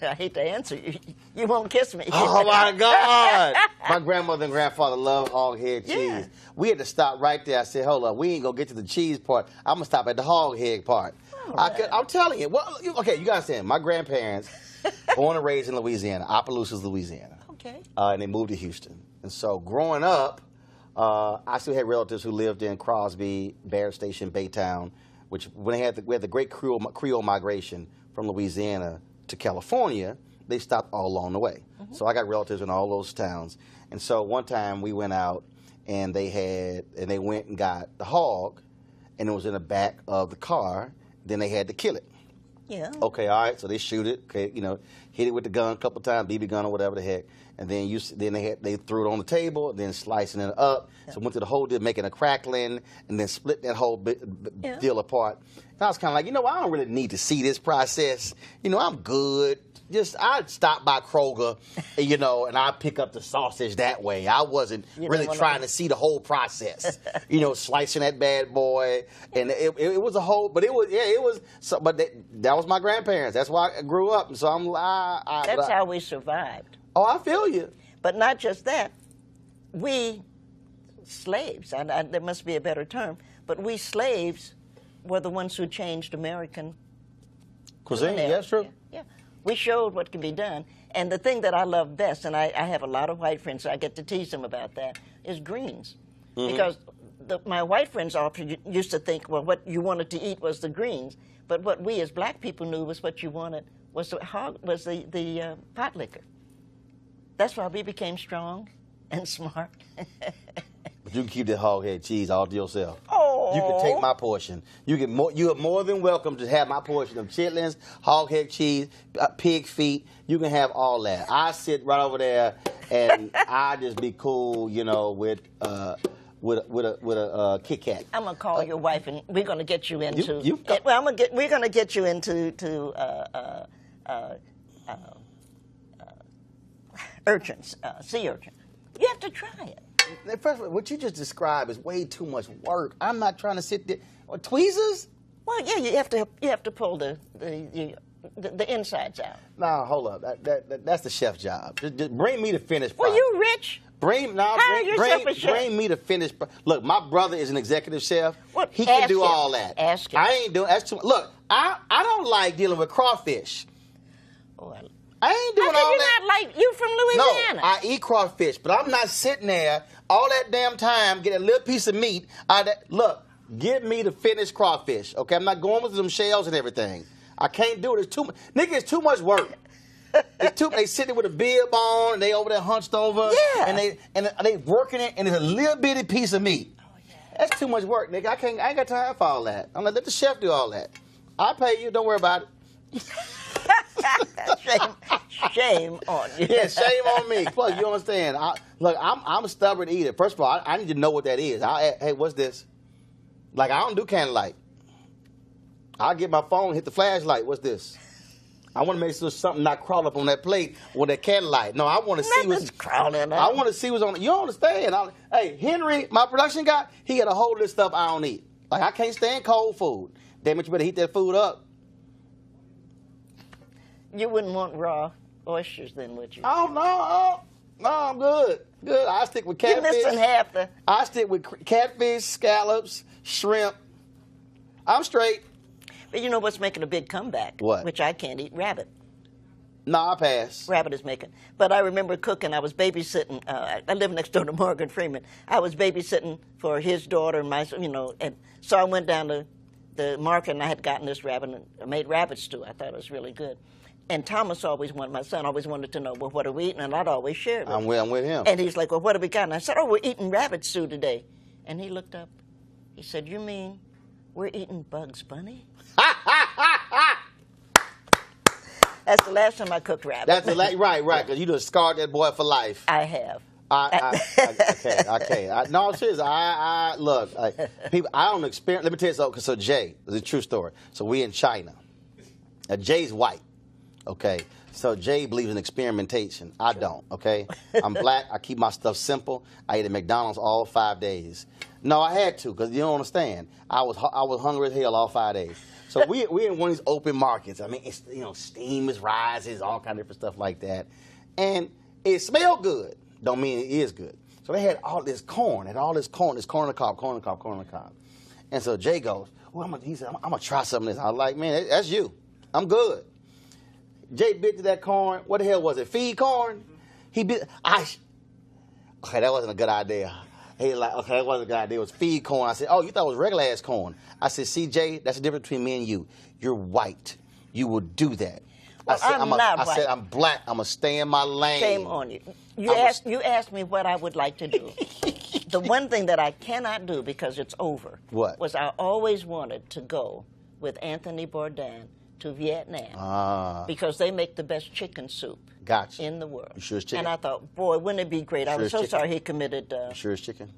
B: I hate to answer you. You won't kiss me.
A: Oh, my God. My grandmother and grandfather loved hog-head cheese.
B: Yeah.
A: We had to stop right there. I said, hold up, we ain't going to get to the cheese part. I'm going to stop at the hog-head part. I'm telling you. Well, okay, you got to understand. My grandparents, born and raised in Louisiana, Opelousas, Louisiana.
B: Okay.
A: And they moved to Houston. And so growing up, I still had relatives who lived in Crosby, Barrett Station, Baytown, which when we had the great Creole migration from Louisiana to California, they stopped all along the way. Mm-hmm. So I got relatives in all those towns. And so one time we went out and they went and got the hog, and it was in the back of the car. Then they had to kill it.
B: Yeah.
A: Okay, all right. So they shoot it. Okay, hit it with the gun a couple times, BB gun or whatever the heck. And then they threw it on the table, then slicing it up. Yeah. So went to the whole deal, making a crackling, and then split that whole deal apart. And I was kind of like, I don't really need to see this process. I'm good. I'd stop by Kroger, and I'd pick up the sausage that way. I wasn't really trying to see the whole process. Slicing that bad boy, and it was a whole. But it was. So, but that was my grandparents. That's why I grew up, and so I'm.
B: That's how we survived.
A: Oh, I feel you.
B: But not just that. We slaves. There must be a better term. But we slaves were the ones who changed American
A: cuisine. Yeah, that's true.
B: Yeah. We showed what can be done. And the thing that I love best, and I have a lot of white friends, so I get to tease them about that, is greens. Mm-hmm. Because my white friends often used to think, well, what you wanted to eat was the greens. But what we as black people knew was what you wanted was the pot liquor. That's why we became strong and smart.
A: But you can keep that hog-head cheese all to yourself.
B: Oh.
A: You can take my portion. You are more than welcome to have my portion of chitlins, hog-head cheese, pig feet. You can have all that. I sit right over there, and I just be cool, with a Kit Kat.
B: I'm gonna call your wife, and we're gonna get you into. We're gonna get you into urchins, sea urchin. You have to try it.
A: First of all, what you just described is way too much work. I'm not trying to sit there. Tweezers?
B: Well, yeah, you have to pull the insides out.
A: No, hold up. That's the chef's job. Just bring me the finished
B: Well,
A: product.
B: you rich?
A: Bring me the finished. Look, my brother is an executive chef.
B: Well,
A: he can do all that.
B: Ask him.
A: I ain't doing. That's too. Look, I don't like dealing with crawfish.
B: Oh,
A: I ain't doing all that.
B: Not like you from Louisiana.
A: No, I eat crawfish, but I'm not sitting there all that damn time getting a little piece of meat. Look, give me the finished crawfish, okay? I'm not going with them shells and everything. I can't do it. It's too much. Nigga, it's too much work. They sitting with a bib on, and they over there hunched over.
B: Yeah.
A: And they working it, and it's a little bitty piece of meat.
B: Oh, yeah.
A: That's too much work, nigga. I ain't got time for all that. I'm like, let the chef do all that. I'll pay you. Don't worry about it.
B: Shame on you.
A: Yeah, shame on me. Plus, you understand. I'm a stubborn eater. First of all, I need to know what that is. Hey, what's this? Like, I don't do candlelight. I'll get my phone, hit the flashlight. What's this? I want to make sure something not crawl up on that plate with that candlelight. No, I want to see what's
B: crawling.
A: I want to see what's on it. You don't understand. Hey, Henry, my production guy, he got a whole list of stuff I don't eat. Like, I can't stand cold food. Damn it, you better heat that food up.
B: You wouldn't want raw oysters then, would you?
A: Oh, no. No, I'm good. Good. I stick with catfish.
B: You're missing half the...
A: I stick with catfish, scallops, shrimp. I'm straight.
B: But you know what's making a big comeback?
A: What?
B: Which I can't eat? Rabbit.
A: No, I pass.
B: Rabbit is making. But I remember cooking. I was babysitting. I live next door to Morgan Freeman. I was babysitting for his daughter and my, and so I went down to the market and I had gotten this rabbit and I made rabbit stew. I thought it was really good. And Thomas always wanted, my son always wanted to know, well, what are we eating? And I'd always share it.
A: I'm with him.
B: And he's like, well, what have we got? And I said, oh, we're eating rabbit stew today. And he looked up. He said, you mean we're eating Bugs Bunny? That's the last time I cooked rabbit.
A: That's the right, because you just scarred that boy for life.
B: I have.
A: Okay. No, seriously. Look. People, I don't experience. Let me tell you something. So Jay, it's a true story. So we in China. Jay's white. Okay. So Jay believes in experimentation. I don't. Okay. I'm black. I keep my stuff simple. I ate at McDonald's all 5 days. No, I had to because you don't understand. I was hungry as hell all 5 days. So we in one of these open markets. I mean, it's, steam is rising, all kind of different stuff like that, and it smelled good. Don't mean it is good. So they had all this corn, this corn on the cob. And so Jay goes, well, he said, I'm gonna try some of this. I was like, man, that's you. I'm good. Jay bit to that corn. What the hell was it? Feed corn? He bit. Okay, that wasn't a good idea. He was like, okay, that wasn't a good idea. It was feed corn. I said, oh, you thought it was regular ass corn. I said, see, Jay, that's the difference between me and you. You're white. You will do that.
B: Well, I'm not white.
A: I said, I'm black. I'm going to stay in my lane.
B: Shame on you. You asked me what I would like to do. The one thing that I cannot do because it's over was I always wanted to go with Anthony Bourdain to Vietnam because they make the best chicken soup in the world.
A: You sure it's chicken?
B: And I thought, boy, wouldn't it be great? I was so sorry he committed...
A: You sure it's chicken?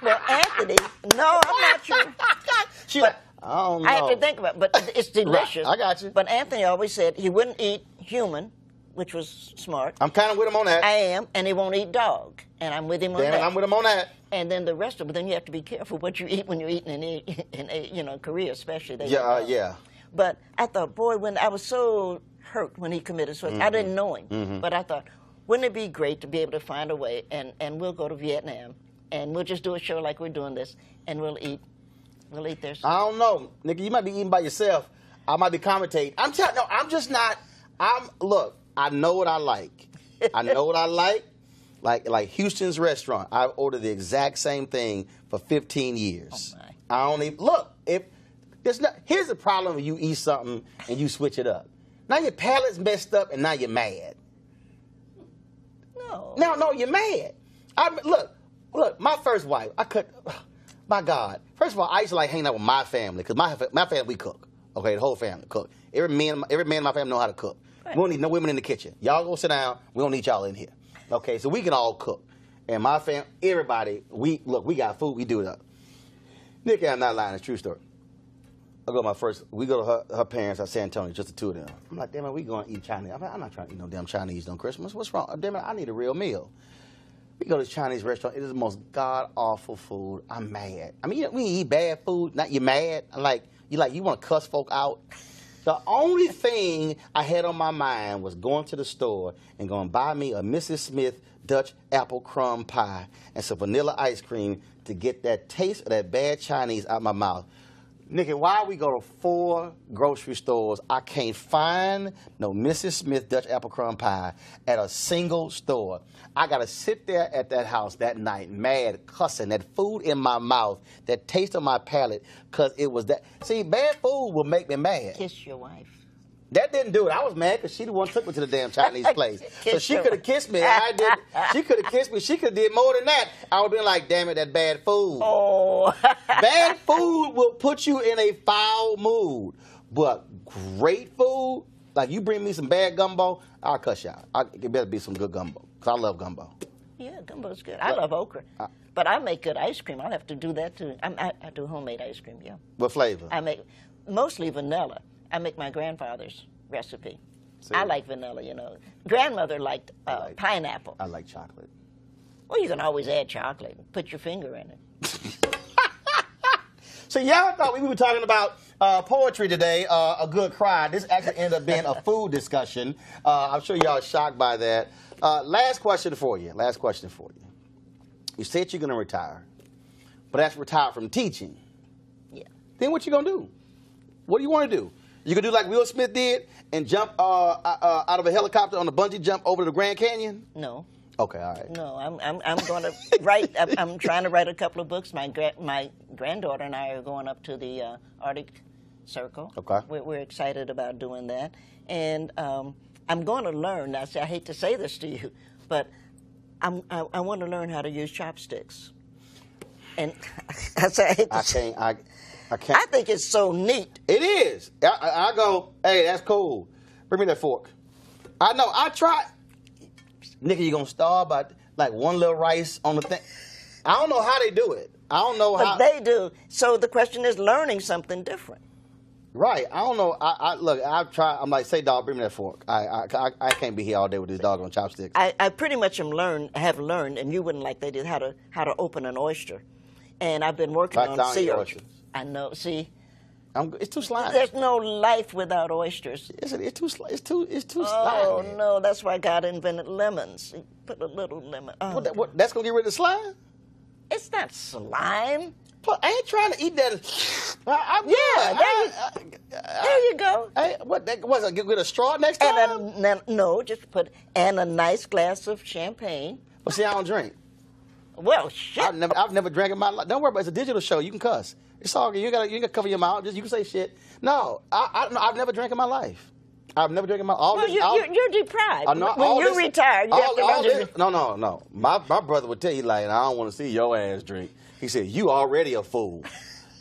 B: Well, Anthony, no, I'm not sure.
A: I don't know.
B: I have to think about it, but it's delicious.
A: Right, I got you.
B: But Anthony always said he wouldn't eat human, which was smart.
A: I'm kind of with him on that.
B: I am, and he won't eat dog, and I'm with him on that.
A: I'm with him on that.
B: And then the rest of it, then you have to be careful what you eat when you're eating in Korea, especially.
A: Yeah.
B: But I thought, boy, when I was so hurt when he committed suicide, I didn't know him, but I thought, wouldn't it be great to be able to find a way, and we'll go to Vietnam, and we'll just do a show like we're doing this, and we'll eat there.
A: I don't know, Nikki. You might be eating by yourself. I might be commentating. I'm telling. No, I'm just not. Look. I know what I like. I know what I like. Like Houston's restaurant. I've ordered the exact same thing for 15 years.
B: Oh my.
A: I don't even look. Here's the problem when you eat something and you switch it up. Now your palate's messed up and now you're mad. No, you're mad. Look. My first wife. My God. First of all, I used to like hanging out with my family because my family we cook. Okay, the whole family cook. Every man in my family know how to cook. Right. We don't need no women in the kitchen. Y'all go sit down. We don't need y'all in here. Okay, so we can all cook. And my family, everybody, we got food. We do it up. Nikki, I'm not lying. It's a true story. We go to her parents at San Antonio, just the two of them. I'm like, damn it, we going to eat Chinese. I'm not trying to eat no damn Chinese on Christmas. What's wrong? Damn it, I need a real meal. We go to this Chinese restaurant. It is the most god-awful food. I'm mad. I mean, we eat bad food. Not you mad. You want to cuss folk out. The only thing I had on my mind was going to the store and going to buy me a Mrs. Smith Dutch apple crumb pie and some vanilla ice cream to get that taste of that bad Chinese out my mouth. Nikki, why we go to 4 grocery stores, I can't find no Mrs. Smith Dutch apple crumb pie at a single store. I got to sit there at that house that night, mad, cussing, that food in my mouth, that taste on my palate, because it was that. See, bad food will make me mad.
B: Kiss your wife.
A: That didn't do it. I was mad because she the one took me to the damn Chinese place. So she could have kissed me. I did. She could have kissed me. She could have did more than that. I would have been like, damn it, that bad food. Oh. Bad food will put you in a foul mood. But great food, like you bring me some bad gumbo, I'll cuss you out. It better be some good gumbo because I love gumbo.
B: Yeah, gumbo's good. I love okra. But I make good ice cream. I'll have to do that too. I do homemade ice cream, yeah.
A: What flavor?
B: I make mostly vanilla. I make my grandfather's recipe.
A: See?
B: I like vanilla, you know. Grandmother liked pineapple.
A: I like chocolate.
B: Well, you can always add chocolate. Put your finger in it.
A: So y'all thought we were talking about poetry today, a good cry. This actually ended up being a food discussion. I'm sure y'all are shocked by that. Last question for you. You said you're going to retire, but that's retire from teaching.
B: Yeah.
A: Then what you going to do? What do you want to do? You going to do like Will Smith did and jump out of a helicopter on a bungee jump over the Grand Canyon?
B: No.
A: Okay, all right.
B: No, I'm going to write. I'm trying to write a couple of books. My granddaughter and I are going up to the Arctic Circle.
A: Okay.
B: We're excited about doing that, and I'm going to learn. Now, see, I hate to say this to you, but I want to learn how to use chopsticks. And I can't. I think it's so neat.
A: It is. I go, hey, that's cool. Bring me that fork. I know. I tried. Nigga, you gonna starve by like one little rice on the thing? I don't know how they do it. I don't know how.
B: But they do. So the question is learning something different.
A: Right. I don't know. Look, I've tried. I'm like, say, dog, bring me that fork. I can't be here all day with this dog on chopsticks.
B: I pretty much have learned, and you wouldn't like they did, how to open an oyster. And I've been working on sea oysters. I know. See,
A: it's too slimy.
B: There's no life without oysters.
A: It's too slimy.
B: Oh no, that's why God invented lemons. He put a little lemon. Oh.
A: That's gonna get rid of the slime?
B: It's not slime.
A: But I ain't trying to eat that.
B: There you go.
A: Get rid of straw next time?
B: No, just put a nice glass of champagne.
A: Well, see, I don't drink.
B: Well, shit.
A: I've never drank in my life. Don't worry about it. It's a digital show. You can cuss. It's all good. You ain't got to cover your mouth. You can say shit. No, I've never drank in my life. I've never drank in my life.
B: You're deprived. When you retire, you have to
A: No. My brother would tell you, like, I don't want to see your ass drink. He said, you already a fool.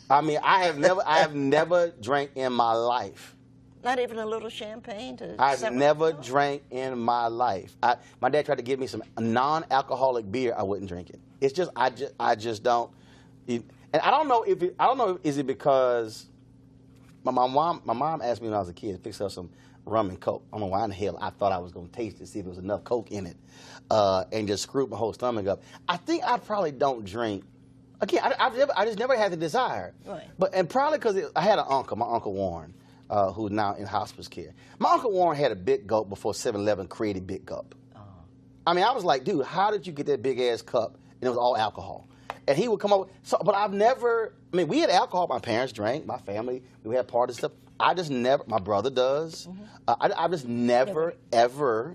A: I mean, I have never drank in my life.
B: Not even a little champagne?
A: I've never drank in my life. My dad tried to give me some non-alcoholic beer. I wouldn't drink it. It's just I just don't. And I don't know is it because my mom asked me when I was a kid to fix up some rum and Coke. I don't know why in the hell I thought I was going to taste it, see if there was enough Coke in it, and just screwed my whole stomach up. I think I probably don't drink. Again, I just never had the desire.
B: Right.
A: And probably because I had an uncle, my Uncle Warren, who's now in hospice care. My Uncle Warren had a Big Gulp before 7-Eleven created Big Gulp. Oh. I mean, I was like, dude, how did you get that big-ass cup? And it was all alcohol. And he would come over. But I've never, I mean, we had alcohol. My parents drank, my family, we had parties and stuff. I just never, my brother does. Mm-hmm. I just never, ever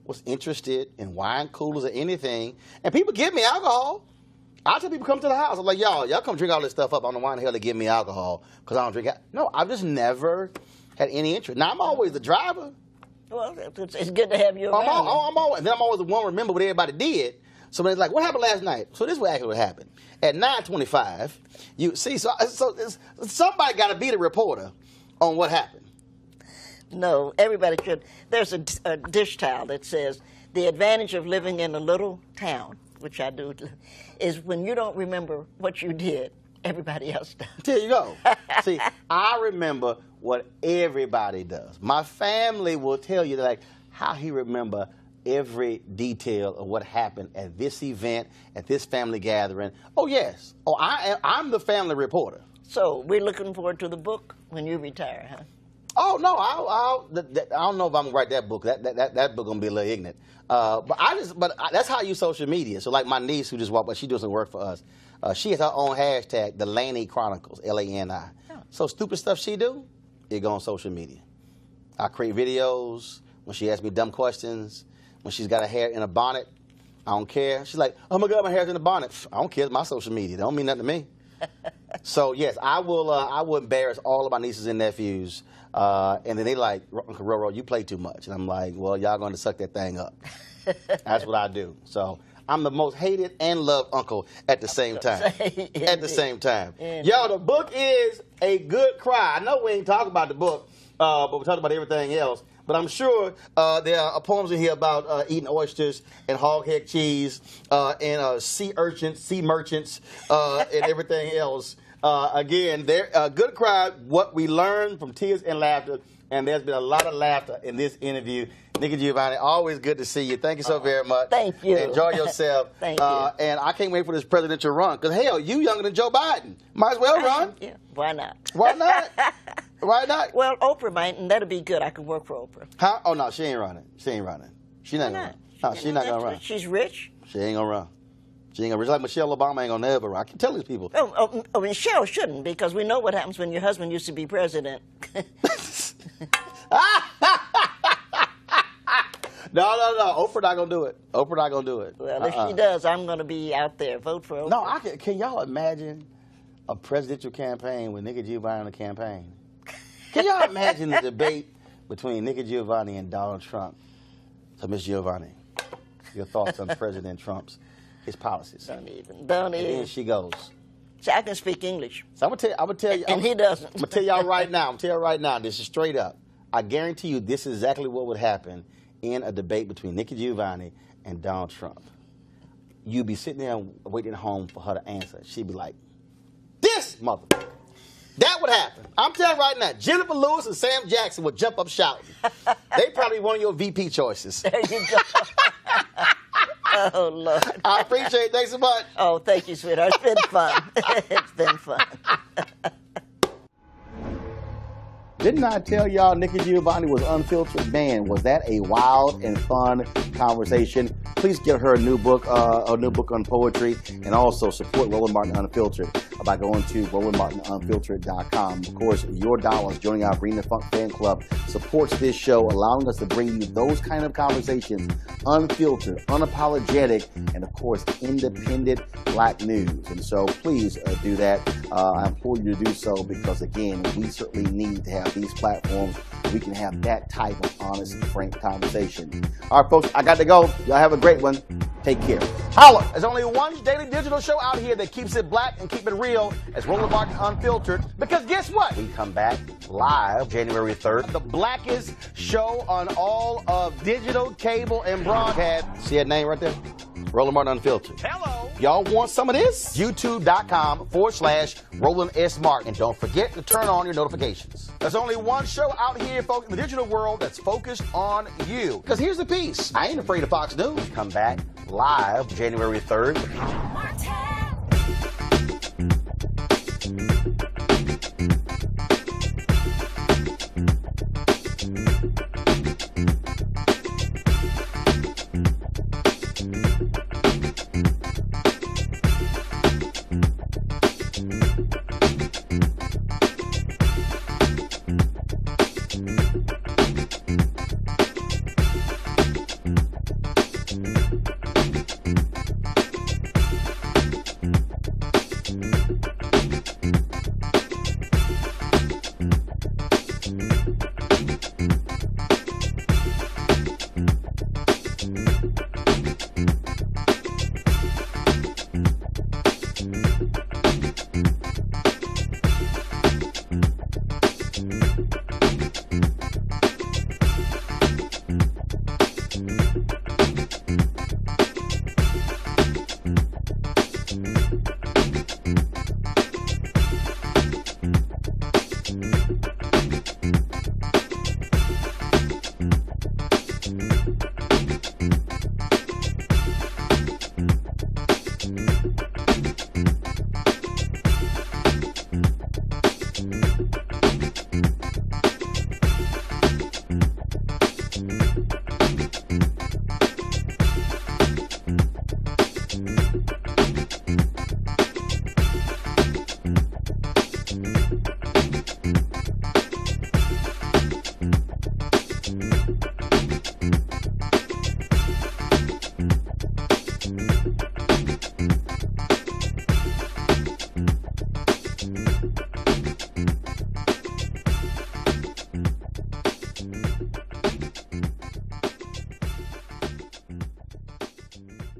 A: was interested in wine coolers or anything. And people give me alcohol. I tell people come to the house. I'm like, y'all come drink all this stuff up. I don't know why in the hell they give me alcohol because I don't drink. No, I've just never had any interest. Now, I'm always the driver.
B: Well, it's good to have you around.
A: I'm always the one to remember what everybody did. So when it's like, what happened last night? So this is what actually happened. At 9:25, you see, so somebody got to be the reporter on what happened.
B: No, everybody should. There's a dish towel that says, the advantage of living in a little town, which I do, is when you don't remember what you did, everybody else does.
A: There you go. See, I remember what everybody does. My family will tell you like how he remember every detail of what happened at this event, at this family gathering. Oh, yes. Oh, I'm the family reporter.
B: So we're looking forward to the book when you retire, huh?
A: Oh, no, I don't know if I'm going to write that book. That book going to be a little ignorant. But that's how I use social media. So like my niece who just walked by, she does some work for us. She has her own hashtag, the Laney Chronicles, Lani. Oh. So stupid stuff she do, it go on social media. I create videos when she asks me dumb questions. When she's got her hair in a bonnet, I don't care. She's like, oh my God, my hair's in a bonnet. I don't care. It's my social media. It don't mean nothing to me. So yes, I will embarrass all of my nieces and nephews. And then they like, Uncle Roro, you play too much. And I'm like, well, y'all going to suck that thing up. That's what I do. So I'm the most hated and loved uncle at the same time. At the same time. Y'all, the book is a good cry. I know we ain't talking about the book, but we're talking about everything else. but I'm sure there are poems in here about eating oysters and hoghead cheese and sea urchins, sea merchants, and everything else. Again, they're a good crowd. What we learned from tears and laughter, and there's been a lot of laughter in this interview. Nikki Giovanni, always good to see you. Thank you so very much.
B: Thank you.
A: Enjoy yourself.
B: Thank you.
A: And I can't wait for this presidential run, because, hell, you younger than Joe Biden. Might as well run.
B: Yeah, why not?
A: Why not? Why not?
B: Well, Oprah might, and that'll be good. I could work for Oprah.
A: Huh? Oh, no, she ain't running. She ain't running. She not going to run. No, she's not going to run.
B: She's rich.
A: She ain't going to run. She ain't going to run. Just like Michelle Obama ain't going to never run. I can tell these people.
B: Oh, Michelle shouldn't, because we know what happens when your husband used to be president.
A: No. Oprah not going to do it. Oprah not going to do it.
B: Well, if she does, I'm going to be out there. Vote for Oprah.
A: No, can y'all imagine a presidential campaign with Nikki Giovanni on the campaign? Can y'all imagine the debate between Nikki Giovanni and Donald Trump? So, Ms. Giovanni, your thoughts on President Trump's his policies?
B: Don't even.
A: And then she goes.
B: See, I can speak English.
A: So I'm gonna tell you.
B: And he doesn't.
A: I'm gonna tell y'all right now. This is straight up. I guarantee you, this is exactly what would happen in a debate between Nikki Giovanni and Donald Trump. You'd be sitting there waiting at home for her to answer. She'd be like, "This mother." That would happen. I'm telling you right now, Jennifer Lewis and Sam Jackson would jump up shouting. They probably one of your VP choices.
B: There you go. Oh, Lord.
A: I appreciate it. Thanks so much.
B: Oh, thank you, sweetheart. It's been fun. It's been fun.
A: Didn't I tell y'all Nikki Giovanni was unfiltered? Man, was that a wild and fun conversation. Please get her a new book on poetry, and also support Roland Martin Unfiltered by going to RolandMartinUnfiltered.com. Of course, your dollars joining our Bring the Funk fan club supports this show, allowing us to bring you those kind of conversations, unfiltered, unapologetic, and of course, independent black news. And so please do that. I implore you to do so, because again, we certainly need to have these platforms. We can have that type of honest and frank conversation. All right, folks, I got to go. Y'all have a great one. Take care. Holla! There's only one daily digital show out here that keeps it black and keep it real. It's Roland Martin Unfiltered. Because guess what? We come back live January 3rd. The blackest show on all of digital, cable, and broadcast. See that name right there? Roland Martin Unfiltered. Hello. Y'all want some of this? YouTube.com/Roland S. Martin. And don't forget to turn on your notifications. There's only one show out here, folks, in the digital world that's focused on you. Because here's the piece. I ain't afraid of Fox News. Come back live January 3rd. Martin.